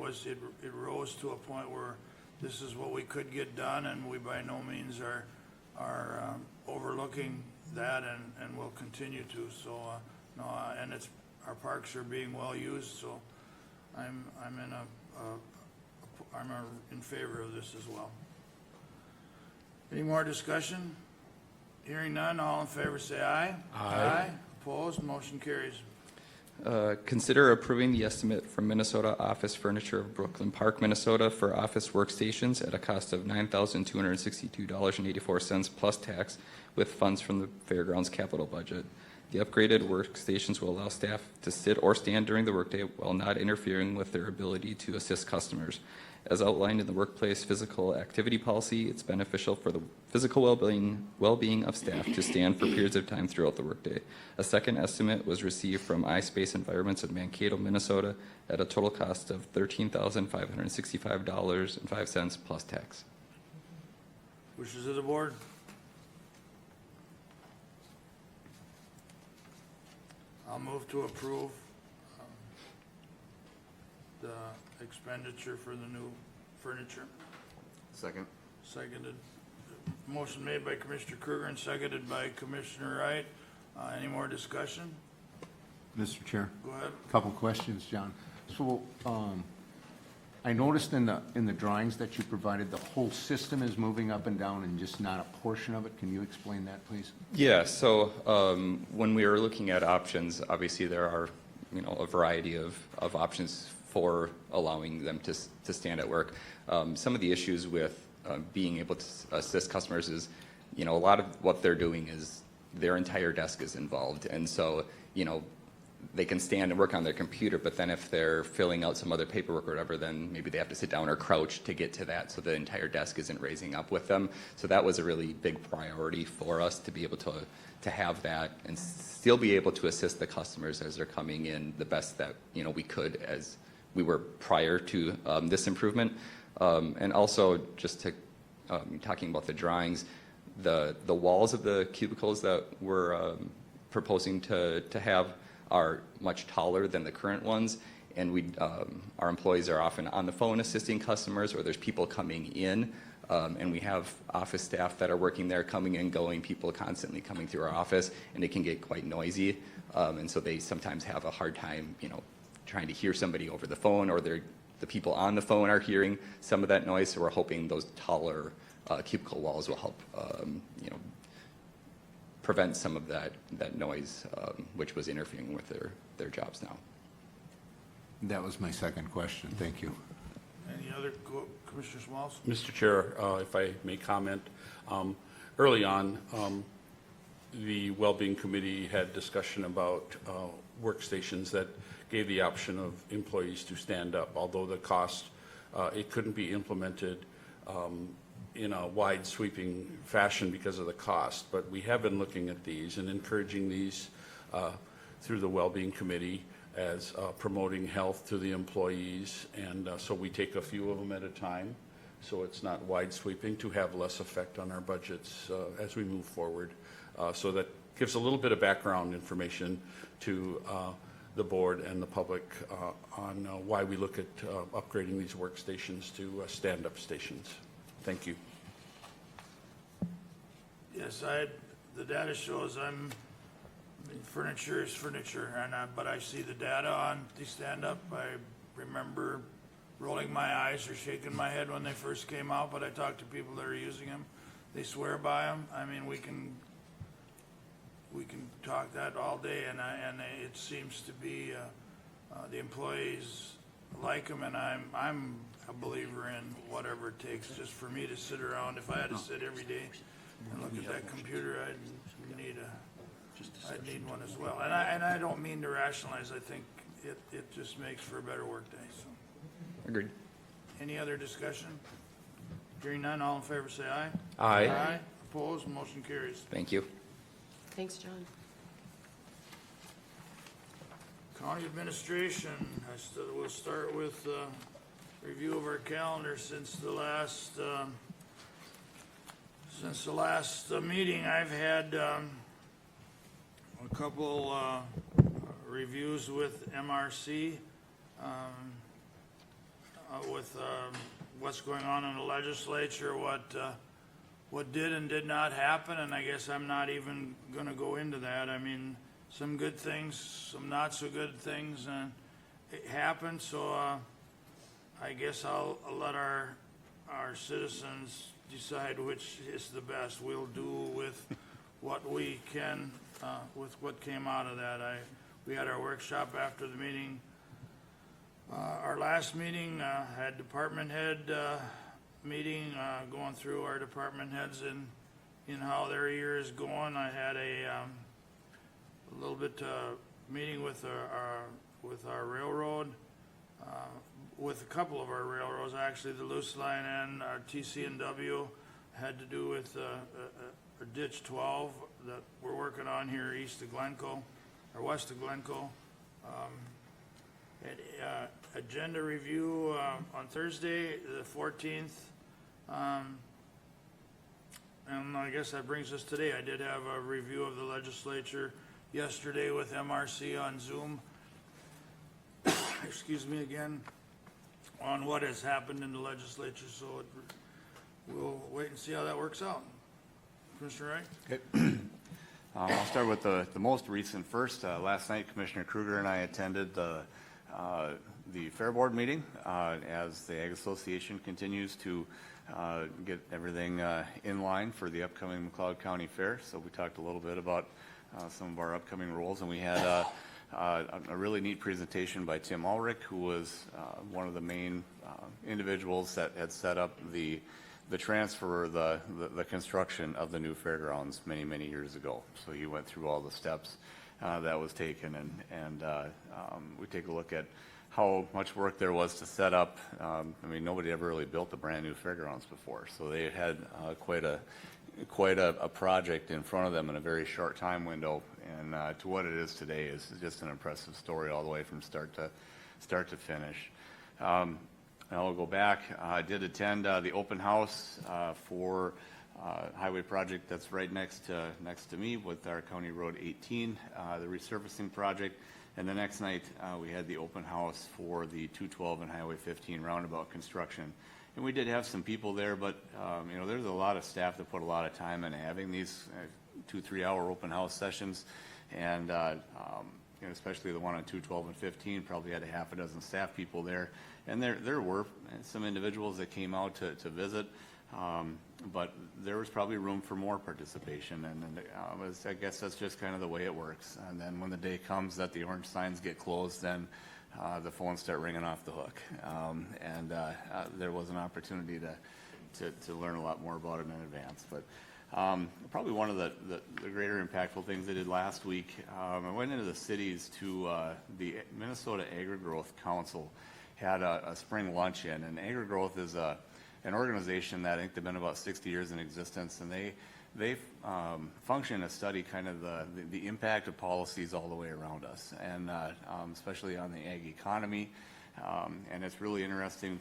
rose to a point where this is what we could get done, and we by no means are overlooking that, and will continue to, so, no, and it's, our parks are being well used, so I'm in favor of this as well. Any more discussion? Hearing none, all in favor say aye. Aye. Opposed, motion carries. Consider approving the estimate from Minnesota Office Furniture of Brooklyn Park, Minnesota for office workstations at a cost of $9,262.84 plus tax with funds from the Fairgrounds capital budget. The upgraded workstations will allow staff to sit or stand during the workday while not interfering with their ability to assist customers. As outlined in the workplace physical activity policy, it's beneficial for the physical well-being of staff to stand for periods of time throughout the workday. A second estimate was received from iSpace Environments of Mankato, Minnesota, at a total cost of $13,565.05 plus tax. Wishes of the board? I'll move to approve the expenditure for the new furniture. Second. Seconded. Motion made by Commissioner Kruger and seconded by Commissioner Wright. Any more discussion? Mr. Chair? Go ahead. Couple questions, John. So, I noticed in the drawings that you provided, the whole system is moving up and down and just not a portion of it. Can you explain that, please? Yeah, so when we were looking at options, obviously there are, a variety of options for allowing them to stand at work. Some of the issues with being able to assist customers is, a lot of what they're doing is their entire desk is involved. And so, they can stand and work on their computer, but then if they're filling out some other paperwork or whatever, then maybe they have to sit down or crouch to get to that, so the entire desk isn't raising up with them. So that was a really big priority for us, to be able to have that and still be able to assist the customers as they're coming in the best that we could as we were prior to this improvement. And also just to talking about the drawings, the walls of the cubicles that we're proposing to have are much taller than the current ones, and our employees are often on the phone assisting customers, or there's people coming in, and we have office staff that are working there, coming and going, people constantly coming through our office, and it can get quite noisy, and so they sometimes have a hard time, trying to hear somebody over the phone, or the people on the phone are hearing some of that noise, so we're hoping those taller cubicle walls will help, prevent some of that noise, which was interfering with their jobs now. That was my second question. Thank you. Any other, Commissioner Smalls? Mr. Chair, if I may comment, early on, the Wellbeing Committee had discussion about workstations that gave the option of employees to stand up, although the cost, it couldn't be implemented in a wide sweeping fashion because of the cost. But we have been looking at these and encouraging these through the Wellbeing Committee as promoting health to the employees. And so we take a few of them at a time, so it's not wide sweeping, to have less effect on our budgets as we move forward. So that gives a little bit of background information to the board and the public on why we look at upgrading these workstations to stand-up stations. Thank you. Yes, the data shows furniture is furniture, but I see the data on the stand-up. I remember rolling my eyes or shaking my head when they first came out, but I talked to people that are using them. They swear by them. I mean, we can talk that all day, and it seems to be the employees like them, and I'm a believer in whatever it takes just for me to sit around. If I had to sit every day and look at that computer, I'd need one as well. And I don't mean to rationalize. I think it just makes for a better workday. So. Agreed. Any other discussion? Hearing none, all in favor say aye. Aye. Aye. Opposed? Motion carries. Thank you. Thanks, John. County administration, we'll start with review of our calendar since the last meeting. I've had a couple reviews with MRC with what's going on in the legislature, what did and did not happen, and I guess I'm not even going to go into that. I mean, some good things, some not so good things, and it happened. So I guess I'll let our citizens decide which is the best. We'll do with what we can, with what came out of that. We had our workshop after the meeting. Our last meeting had department head meeting, going through our department heads in how their year is going. I had a little bit meeting with our railroad, with a couple of our railroads, actually, the Loose Line and our TC&W, had to do with a ditch 12 that we're working on here east of Glencoe, or west of Glencoe. Agenda review on Thursday, the 14th. And I guess that brings us today. I did have a review of the legislature yesterday with MRC on Zoom. Excuse me again, on what has happened in the legislature. So we'll wait and see how that works out. Commissioner Wright? Okay. I'll start with the most recent first. Last night, Commissioner Kruger and I attended the Fair Board meeting as the Ag Association continues to get everything in line for the upcoming McLeod County Fair. So we talked a little bit about some of our upcoming roles, and we had a really neat presentation by Tim Ulrich, who was one of the main individuals that had set up the transfer, the construction of the new fairgrounds many years ago. So he went through all the steps that was taken, and we take a look at how much work there was to set up. I mean, nobody ever really built a brand new fairgrounds before, so they had quite a project in front of them in a very short time window, and to what it is today is just an impressive story all the way from start to finish. I'll go back. I did attend the open house for highway project that's right next to me with our County Road 18, the resurfacing project. And the next night, we had the open house for the 212 and Highway 15 roundabout construction. And we did have some people there, but you know, there's a lot of staff that put a lot of time into having these 2-3 hour open house sessions, and you know, especially the one on 212 and 15 probably had a half a dozen staff people there. And there were some individuals that came out to visit, but there was probably room for more participation, and I guess that's just kind of the way it works. And then when the day comes that the orange signs get closed, then the phones start ringing off the hook, and there was an opportunity to learn a lot more about it in advance. But probably one of the greater impactful things I did last week, I went into the cities to the Minnesota Agri-Growth Council had a spring luncheon, and Agri-Growth is an organization that I think they've been about 60 years in existence, and they function to study kind of the impact of policies all the way around us, and especially on the ag economy. And it's really interesting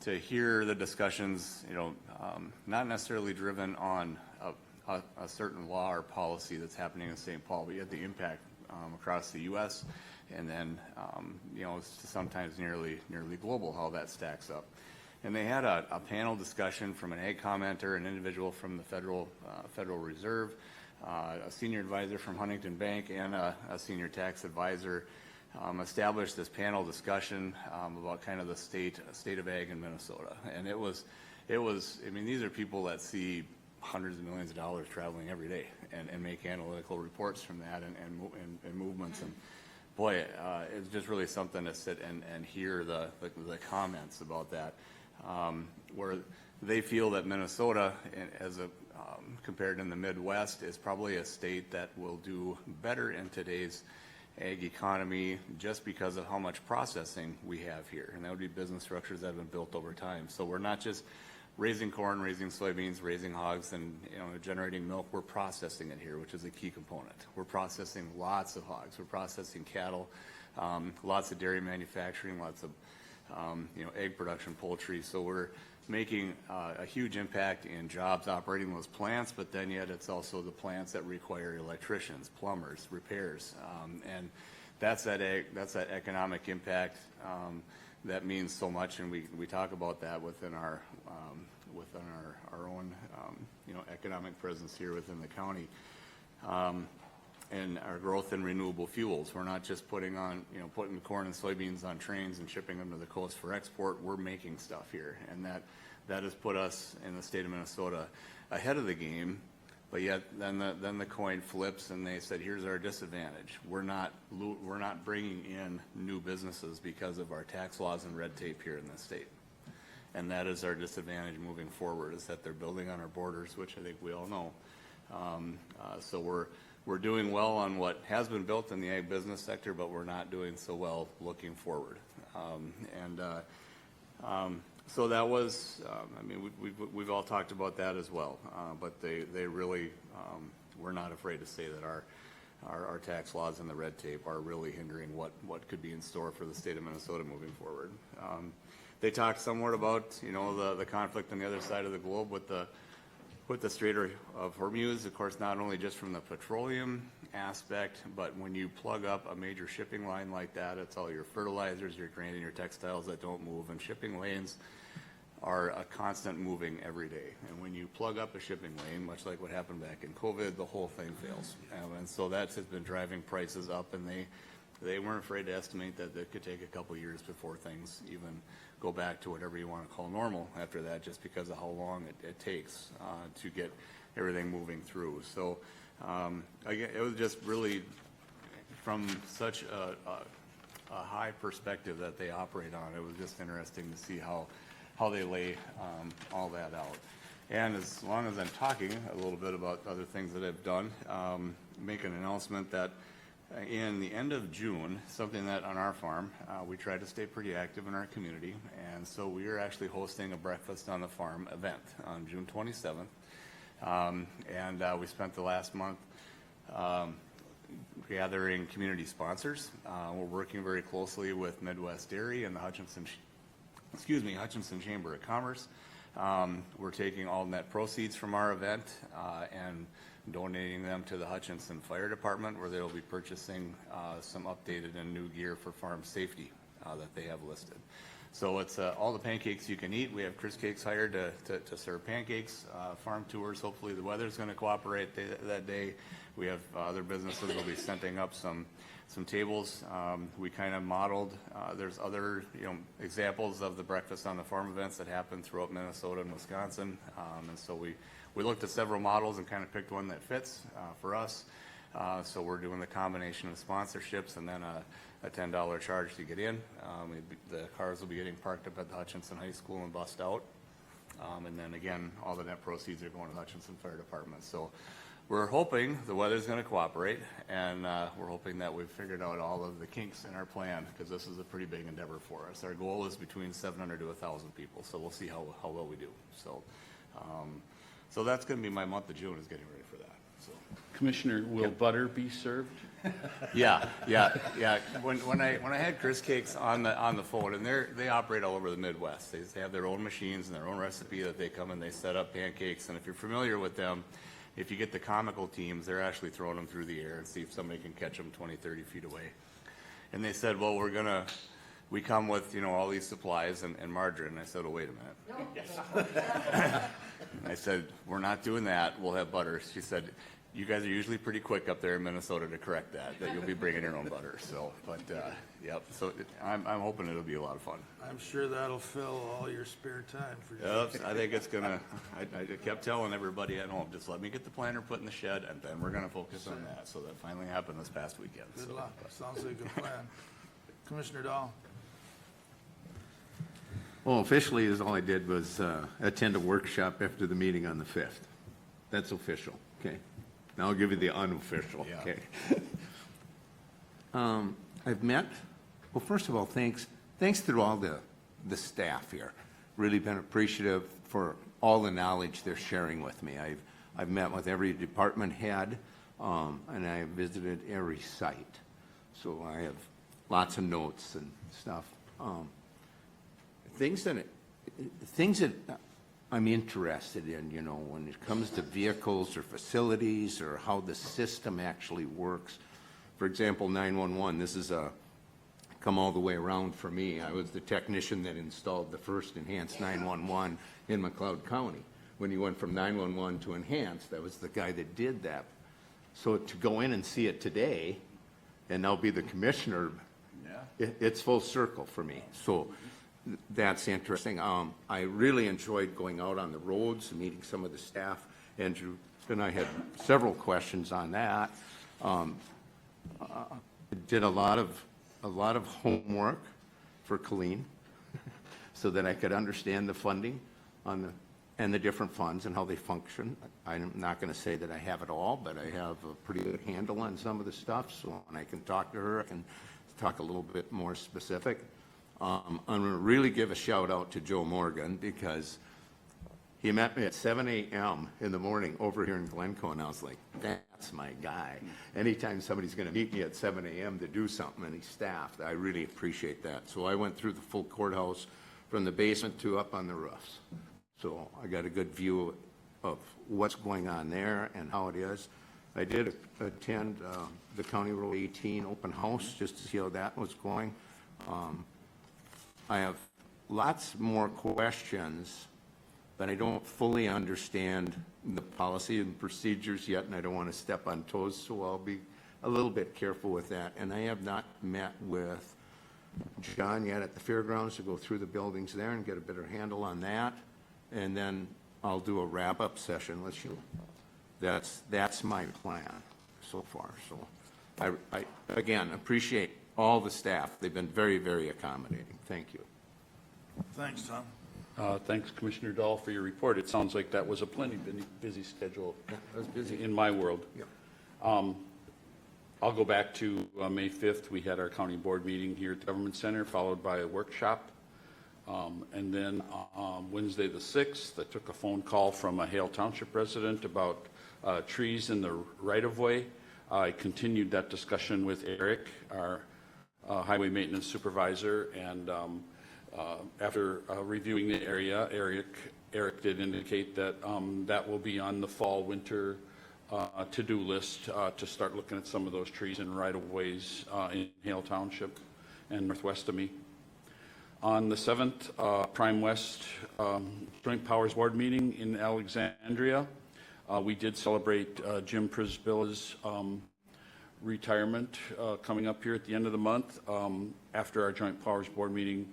to hear the discussions, you know, not necessarily driven on a certain law or policy that's happening in St. Paul, but yet the impact across the U.S. and then you know, it's sometimes nearly global how that stacks up. And they had a panel discussion from an ag commenter, an individual from the Federal Reserve, a senior advisor from Huntington Bank, and a senior tax advisor. Established this panel discussion about kind of the state of ag in Minnesota. And it was, I mean, these are people that see hundreds of millions of dollars traveling every day and make analytical reports from that and movements. And boy, it's just really something to sit and hear the comments about that, where they feel that Minnesota, as compared in the Midwest, is probably a state that will do better in today's ag economy just because of how much processing we have here, and that would be business structures that have been built over time. So we're not just raising corn, raising soybeans, raising hogs, and generating milk. We're processing it here, which is a key component. We're processing lots of hogs. We're processing cattle, lots of dairy manufacturing, lots of egg production, poultry. So we're making a huge impact in jobs operating those plants, but then yet it's also the plants that require electricians, plumbers, repairs, and that's that economic impact that means so much, and we talk about that within our own economic presence here within the county. And our growth in renewable fuels. We're not just putting corn and soybeans on trains and shipping them to the coast for export. We're making stuff here, and that has put us in the state of Minnesota ahead of the game. But yet, then the coin flips, and they said, "Here's our disadvantage. We're not bringing in new businesses because of our tax laws and red tape here in this state." And that is our disadvantage moving forward, is that they're building on our borders, which I think we all know. So we're doing well on what has been built in the ag business sector, but we're not doing so well looking forward. So that was, we've all talked about that as well. But they really, we're not afraid to say that our tax laws and the red tape are really hindering what could be in store for the state of Minnesota moving forward. They talked somewhat about, the conflict on the other side of the globe with the Strait of Hormuz, of course, not only just from the petroleum aspect, but when you plug up a major shipping line like that, it's all your fertilizers, your grain, and your textiles that don't move, and shipping lanes are a constant moving every day. And when you plug up a shipping lane, much like what happened back in COVID, the whole thing fails. And so that has been driving prices up, and they weren't afraid to estimate that it could take a couple years before things even go back to whatever you want to call normal after that, just because of how long it takes to get everything moving through. So again, it was just really from such a high perspective that they operate on. It was just interesting to see how they lay all that out. And as long as I'm talking a little bit about other things that I've done, make an announcement that in the end of June, something that on our farm, we try to stay pretty active in our community, and so we are actually hosting a Breakfast on the Farm event on June 27th. And we spent the last month gathering community sponsors. We're working very closely with Midwest Dairy and the Hutchinson Chamber of Commerce. We're taking all net proceeds from our event and donating them to the Hutchinson Fire Department, where they'll be purchasing some updated and new gear for farm safety that they have listed. So it's all the pancakes you can eat. We have Chris Cakes hired to serve pancakes, farm tours. Hopefully the weather's going to cooperate that day. We have other businesses will be setting up some tables. We kind of modeled, there's other examples of the Breakfast on the Farm events that happen throughout Minnesota and Wisconsin. And so we looked at several models and kind of picked one that fits for us. So we're doing the combination of sponsorships and then a $10 charge to get in. The cars will be getting parked up at the Hutchinson High School and bussed out. And then again, all the net proceeds are going to the Hutchinson Fire Department. So we're hoping the weather's going to cooperate, and we're hoping that we've figured out all of the kinks in our plan, because this is a pretty big endeavor for us. Our goal is between 700 to 1,000 people, so we'll see how well we do. So that's going to be my month of June, is getting ready for that. So. Commissioner, will butter be served? Yeah. When I had Chris Cakes on the phone, and they operate all over the Midwest. They have their own machines and their own recipe that they come and they set up pancakes. And if you're familiar with them, if you get the comical teams, they're actually throwing them through the air and see if somebody can catch them 20, 30 feet away. And they said, well, we come with, all these supplies and margarine. And I said, oh, wait a minute. I said, we're not doing that. We'll have butter. She said, you guys are usually pretty quick up there in Minnesota to correct that you'll be bringing your own butter. So, but, yep. So I'm hoping it'll be a lot of fun. I'm sure that'll fill all your spare time for you. Yep, I think it's gonna, I kept telling everybody at home, just let me get the planter put in the shed, and then we're gonna focus on that. So that finally happened this past weekend. Good luck. Sounds like a good plan. Commissioner Dahl. Well, officially, all I did was attend a workshop after the meeting on the 5th. That's official, okay? Now I'll give you the unofficial, okay? I've met, well, first of all, thanks to all the staff here. Really been appreciative for all the knowledge they're sharing with me. I've met with every department head, and I have visited every site. So I have lots of notes and stuff. Things that I'm interested in, you know, when it comes to vehicles or facilities or how the system actually works. For example, 911, this is come all the way around for me. I was the technician that installed the first enhanced 911 in McLeod County. When you went from 911 to enhanced, that was the guy that did that. So to go in and see it today and now be the commissioner, it's full circle for me. So that's interesting. I really enjoyed going out on the roads and meeting some of the staff. Andrew and I had several questions on that. Did a lot of homework for Colleen so that I could understand the funding and the different funds and how they function. I'm not going to say that I have it all, but I have a pretty good handle on some of the stuff. So when I can talk to her, I can talk a little bit more specific. I'm going to really give a shout out to Joe Morgan because he met me at 7 a.m. in the morning over here in Glencoe, and I was like, that's my guy. Anytime somebody's going to meet me at 7 a.m. to do something and he's staffed, I really appreciate that. So I went through the full courthouse from the basement to up on the roofs. So I got a good view of what's going on there and how it is. I did attend the County Road 18 open house just to see how that was going. I have lots more questions, but I don't fully understand the policy and procedures yet, and I don't want to step on toes, so I'll be a little bit careful with that. And I have not met with John yet at the fairgrounds to go through the buildings there and get a better handle on that. And then I'll do a wrap-up session with you. That's my plan so far. So I again, appreciate all the staff. They've been very, very accommodating. Thank you. Thanks, Tom. Thanks, Commissioner Dahl, for your report. It sounds like that was a plenty busy schedule. I was busy in my world. Yep. I'll go back to May 5th. We had our county board meeting here at the Government Center, followed by a workshop. And then Wednesday the 6th, I took a phone call from a Hale Township resident about trees in the right-of-way. I continued that discussion with Eric, our highway maintenance supervisor, and after reviewing the area, Eric did indicate that that will be on the fall-winter to-do list to start looking at some of those trees in right-of-ways in Hale Township and northwest of me. On the 7th, Prime West Joint Powers Board meeting in Alexandria, we did celebrate Jim Prisbilla's retirement coming up here at the end of the month. After our Joint Powers Board meeting,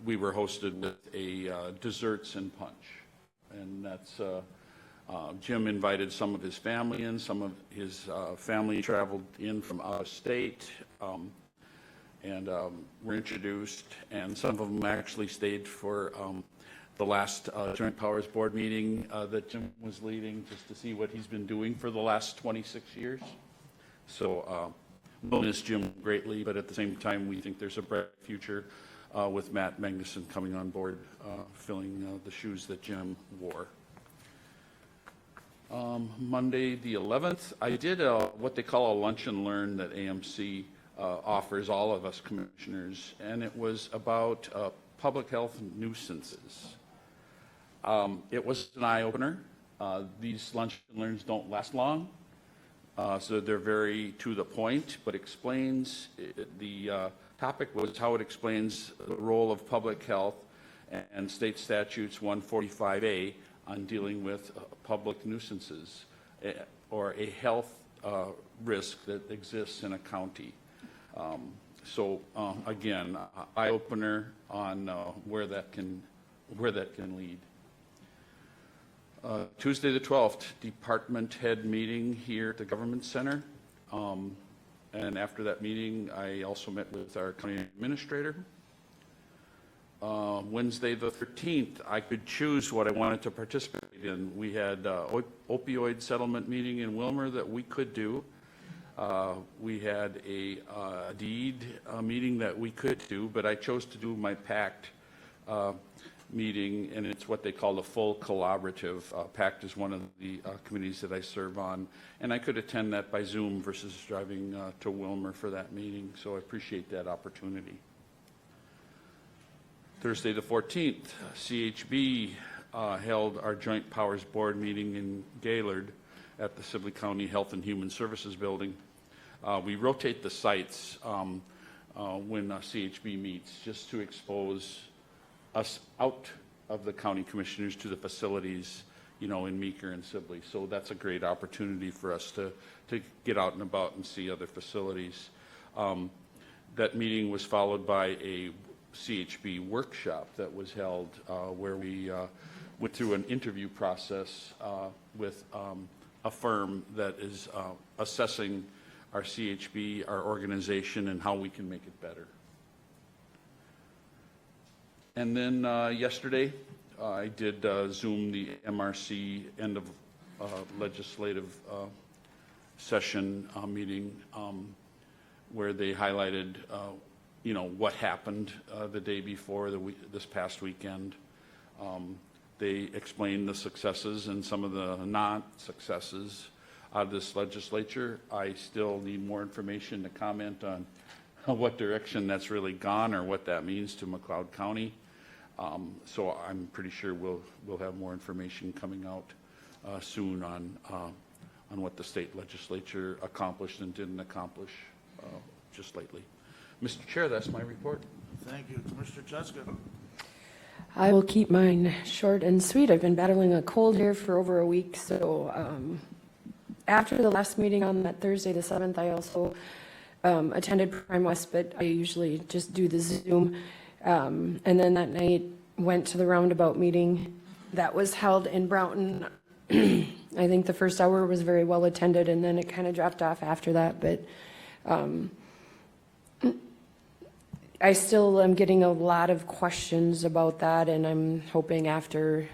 we were hosted with a desserts and punch. And that's, Jim invited some of his family in, some of his family traveled in from out of state. And were introduced, and some of them actually stayed for the last Joint Powers Board meeting that Jim was leading, just to see what he's been doing for the last 26 years. So we'll miss Jim greatly, but at the same time, we think there's a bright future with Matt Magnuson coming on board, filling the shoes that Jim wore. Monday the 11th, I did what they call a lunch and learn that AMC offers all of us commissioners, and it was about public health nuisances. It was an eye-opener. These lunch and learns don't last long, so they're very to the point, but explains, the topic was how it explains the role of public health and state statutes 145A on dealing with public nuisances or a health risk that exists in a county. Again, eye-opener on where that can lead. Tuesday the 12th, department head meeting here at the Government Center. And after that meeting, I also met with our county administrator. Wednesday the 13th, I could choose what I wanted to participate in. We had opioid settlement meeting in Wilmer that we could do. We had a deed meeting that we could do, but I chose to do my PACT meeting, and it's what they call the full collaborative. PACT is one of the committees that I serve on, and I could attend that by Zoom versus driving to Wilmer for that meeting, so I appreciate that opportunity. Thursday the 14th, CHB held our Joint Powers Board meeting in Gaylord at the Sibley County Health and Human Services Building. We rotate the sites when CHB meets, just to expose us out of the county commissioners to the facilities, in Meeker and Sibley. So that's a great opportunity for us to get out and about and see other facilities. That meeting was followed by a CHB workshop that was held where we went through an interview process with a firm that is assessing our CHB, our organization, and how we can make it better. And then yesterday, I did Zoom the MRC end of legislative session meeting where they highlighted, what happened the day before this past weekend. They explained the successes and some of the not-successes out of this legislature. I still need more information to comment on what direction that's really gone or what that means to McLeod County. So I'm pretty sure we'll have more information coming out soon on what the state legislature accomplished and didn't accomplish just lately. Mr. Chair, that's my report. Thank you. Commissioner Cheska. I will keep mine short and sweet. I've been battling a cold here for over a week, so after the last meeting on that Thursday, the 7th, I also attended Prime West, but I usually just do the Zoom. And then that night went to the roundabout meeting that was held in Broughton. I think the first hour was very well attended, and then it kind of dropped off after that. But I still am getting a lot of questions about that, and I'm hoping after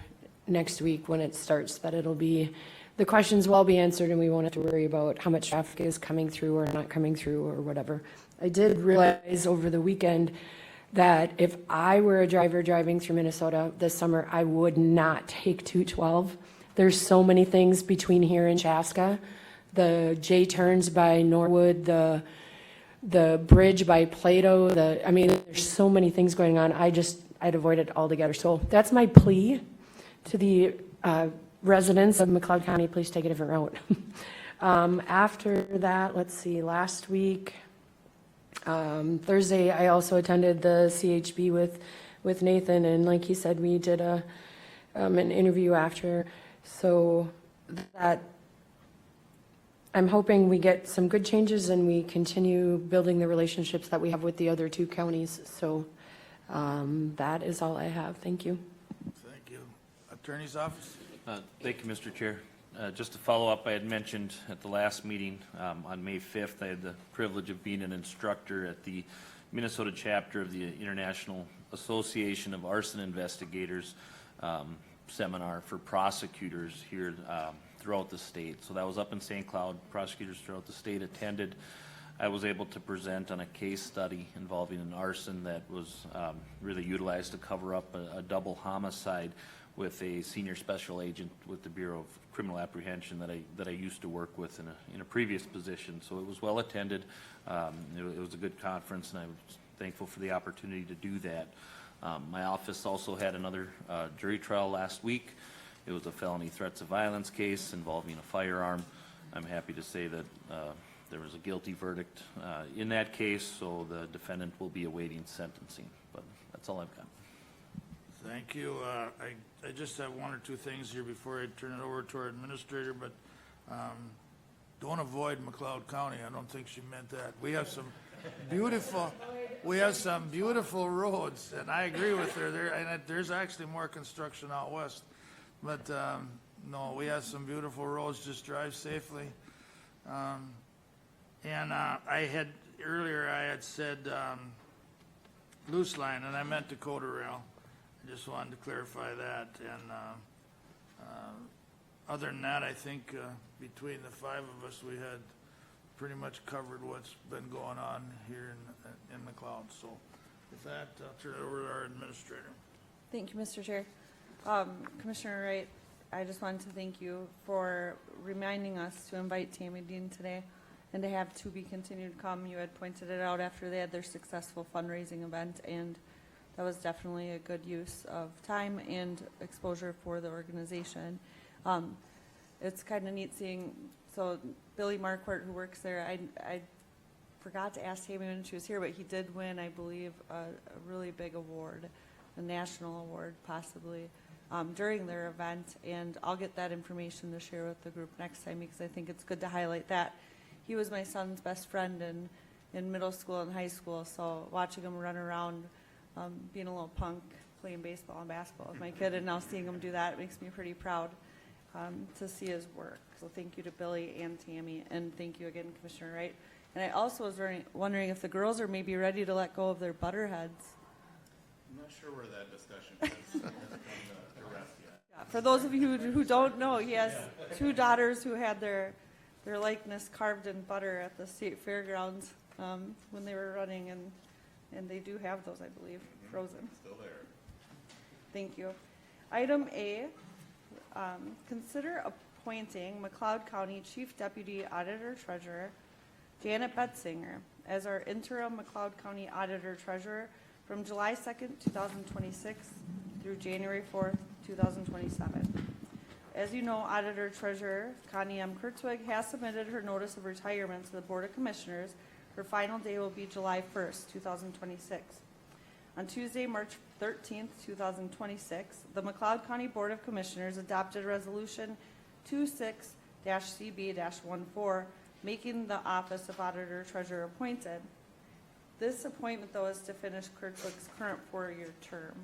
next week when it starts that the questions will all be answered and we won't have to worry about how much traffic is coming through or not coming through or whatever. I did realize over the weekend that if I were a driver driving through Minnesota this summer, I would not take 212. There's so many things between here and Chaska. The J-turns by Norwood, the bridge by Plato, there's so many things going on. I'd avoid it altogether. So that's my plea to the residents of McLeod County. Please take a different route. After that, let's see, last week, Thursday, I also attended the CHB with Nathan, and like he said, we did an interview after. So that I'm hoping we get some good changes and we continue building the relationships that we have with the other two counties. So that is all I have. Thank you. Thank you. Attorney's office. Thank you, Mr. Chair. Just to follow up, I had mentioned at the last meeting on May 5th, I had the privilege of being an instructor at the Minnesota chapter of the International Association of Arson Investigators seminar for prosecutors here throughout the state. So that was up in St. Cloud. Prosecutors throughout the state attended. I was able to present on a case study involving an arson that was really utilized to cover up a double homicide with a senior special agent with the Bureau of Criminal Apprehension that I used to work with in a previous position. So it was well attended. It was a good conference, and I was thankful for the opportunity to do that. My office also had another jury trial last week. It was a felony threats of violence case involving a firearm. I'm happy to say that there was a guilty verdict in that case, so the defendant will be awaiting sentencing. But that's all I've got. Thank you. I just have one or two things here before I turn it over to our administrator, but don't avoid McLeod County. I don't think she meant that. We have some beautiful roads, and I agree with her. There's actually more construction out west, but no, we have some beautiful roads. Just drive safely. And I had said loose line, and I meant Dakota Rail. I just wanted to clarify that. And other than that, I think between the five of us, we had pretty much covered what's been going on here in McLeod. So with that, I'll turn it over to our administrator. Thank you, Mr. Chair. Commissioner Wright, I just wanted to thank you for reminding us to invite Tammy Dean today and to have To Be Continued come. You had pointed it out after they had their successful fundraising event, and that was definitely a good use of time and exposure for the organization. It's kind of neat seeing, so Billy Marquardt, who works there, I forgot to ask Tammy when she was here, but he did win, I believe, a really big award, a national award possibly, during their event, and I'll get that information to share with the group next time because I think it's good to highlight that. He was my son's best friend in middle school and high school, so watching him run around, being a little punk, playing baseball and basketball with my kid, and now seeing him do that, it makes me pretty proud to see his work. So thank you to Billy and Tammy, and thank you again, Commissioner Wright. And I also was wondering if the girls are maybe ready to let go of their butterheads. I'm not sure where that discussion has come to rest yet. Yeah, for those of you who don't know, he has two daughters who had their likeness carved in butter at the state fairgrounds when they were running, and they do have those, I believe, frozen. Still there. Thank you. Item A, consider appointing McLeod County Chief Deputy Auditor Treasurer Janet Betzinger as our interim McLeod County Auditor Treasurer from July 2nd, 2026 through January 4th, 2027. As you know, Auditor Treasurer Connie M. Kurtzwig has submitted her notice of retirement to the Board of Commissioners. Her final day will be July 1st, 2026. On Tuesday, March 13th, 2026, the McLeod County Board of Commissioners adopted Resolution 26-CB-14, making the office of Auditor Treasurer appointed. This appointment, though, is to finish Kurtzwig's current 4-year term.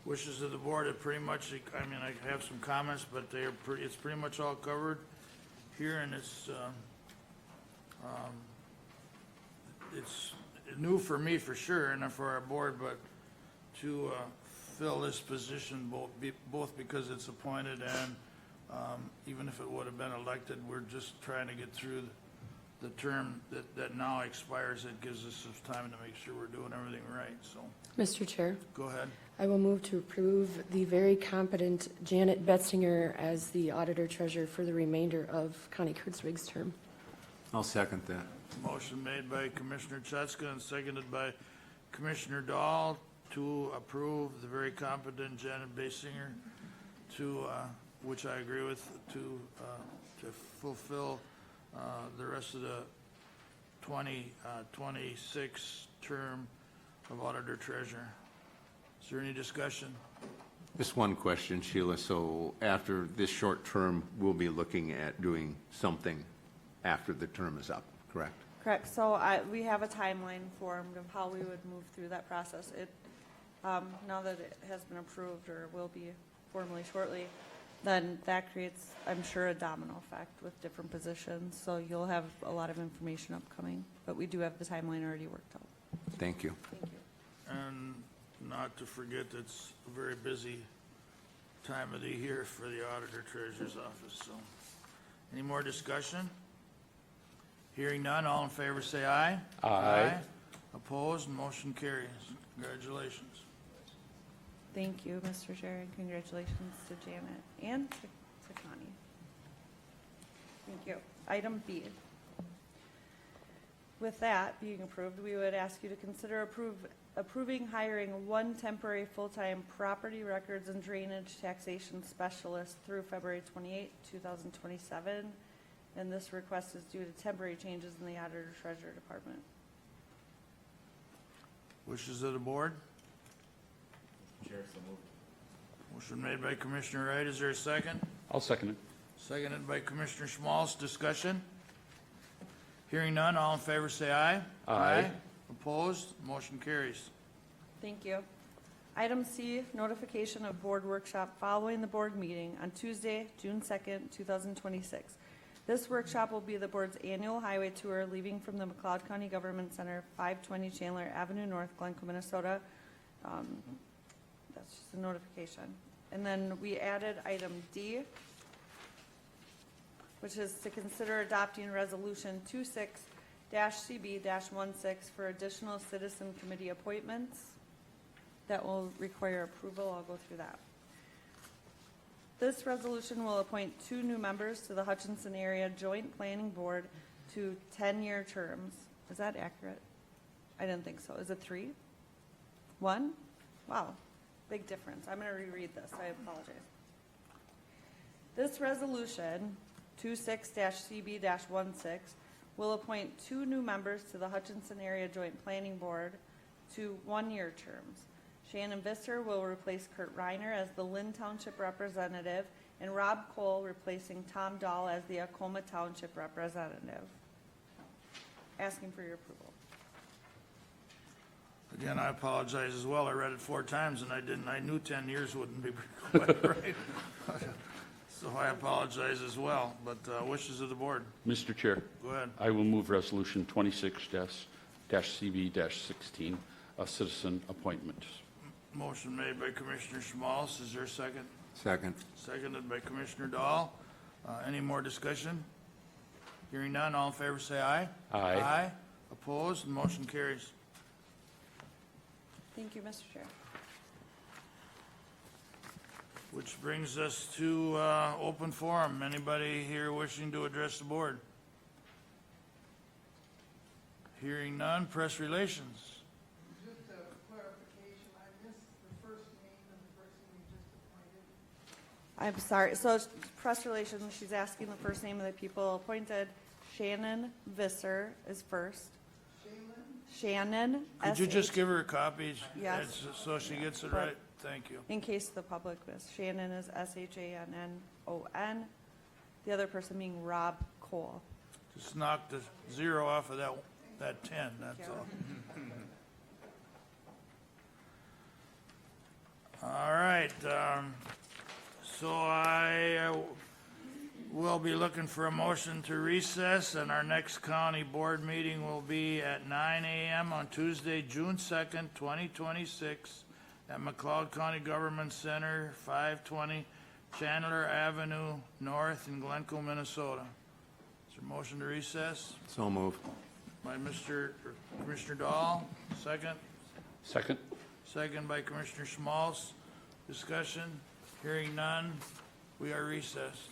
Wishes of the board are pretty much, I mean, I have some comments, but it's pretty much all covered here, and it's new for me for sure, and for our board, but to fill this position both because it's appointed and even if it would have been elected, we're just trying to get through the term that now expires. It gives us some time to make sure we're doing everything right, so. Mr. Chair, Go ahead. I will move to approve the very competent Janet Betzinger as the Auditor Treasurer for the remainder of Connie Kurtzwig's term. I'll second that. Motion made by Commissioner Cheska and seconded by Commissioner Dahl to approve the very competent Janet Basinger to, which I agree with, to fulfill the rest of the 2026 term of Auditor Treasurer. Is there any discussion? Just one question, Sheila. So after this short term, we'll be looking at doing something after the term is up, correct? Correct. So we have a timeline formed of how we would move through that process. It, now that it has been approved or will be formally shortly, then that creates, I'm sure, a domino effect with different positions. So you'll have a lot of information upcoming, but we do have the timeline already worked out. Thank you. Thank you. And not to forget, it's a very busy time of the year for the Auditor Treasurer's office, so. Any more discussion? Hearing none, all in favor say aye. Aye. Opposed, motion carries. Congratulations. Thank you, Mr. Chair, and congratulations to Janet and to Connie. Thank you. Item B. With that being approved, we would ask you to consider approving hiring one temporary full-time property records and drainage taxation specialist through February 28, 2027. And this request is due to temporary changes in the Auditor Treasurer Department. Wishes of the board? Chair, so moved. Motion made by Commissioner Wright. Is there a second? I'll second it. Seconded by Commissioner Schmalz. Discussion? Hearing none, all in favor say aye. Aye. Opposed? Motion carries. Thank you. Item C, notification of board workshop following the board meeting on Tuesday, June 2nd, 2026. This workshop will be the board's annual highway tour leaving from the McLeod County Government Center, 520 Chandler Avenue North, Glencoe, Minnesota. That's just a notification. And then we added item D, which is to consider adopting resolution 2-CB-16 for additional citizen committee appointments. That will require approval. I'll go through that. This resolution will appoint 2 new members to the Hutchinson Area Joint Planning Board to 10-year terms. Is that accurate? I didn't think so. Is it 3? 1? Wow, big difference. I'm going to reread this. I apologize. This resolution, 26-CB-16, will appoint 2 new members to the Hutchinson Area Joint Planning Board to 1-year terms. Shannon Visser will replace Kurt Reiner as the Lynn Township representative, and Rob Cole replacing Tom Dahl as the Acoma Township representative. Asking for your approval. Again, I apologize as well. I read it 4 times and I knew 10 years wouldn't be quite right. So I apologize as well, but wishes of the board. Mr. Chair. Go ahead. I will move Resolution 26-CB-16, citizen appointments. Motion made by Commissioner Schmalz. Is there a second? Second. Seconded by Commissioner Dahl. Any more discussion? Hearing none, all in favor say aye. Aye. Aye. Opposed? Motion carries. Thank you, Mr. Chair. Which brings us to open forum. Anybody here wishing to address the board? Hearing none, press relations. Just a clarification, I missed the first name of the person you just appointed. I'm sorry. So it's press relations, she's asking the first name of the people appointed. Shannon Visser is first. Shannon. Could you just give her a copy? Yes. So she gets it But right? Thank you. In case the public missed, Shannon is Shannon. The other person being Rob Cole. Just knock the 0 off of that 10, that's all. All right, so I will be looking for a motion to recess, and our next county board meeting will be at 9 a.m. on Tuesday, June 2nd, 2026, at McLeod County Government Center, 520 Chandler Avenue North in Glencoe, Minnesota. Is there a motion to recess? So moved. By Commissioner Dahl, second. Second. Second by Commissioner Schmalz. Discussion, hearing none, we are recessed.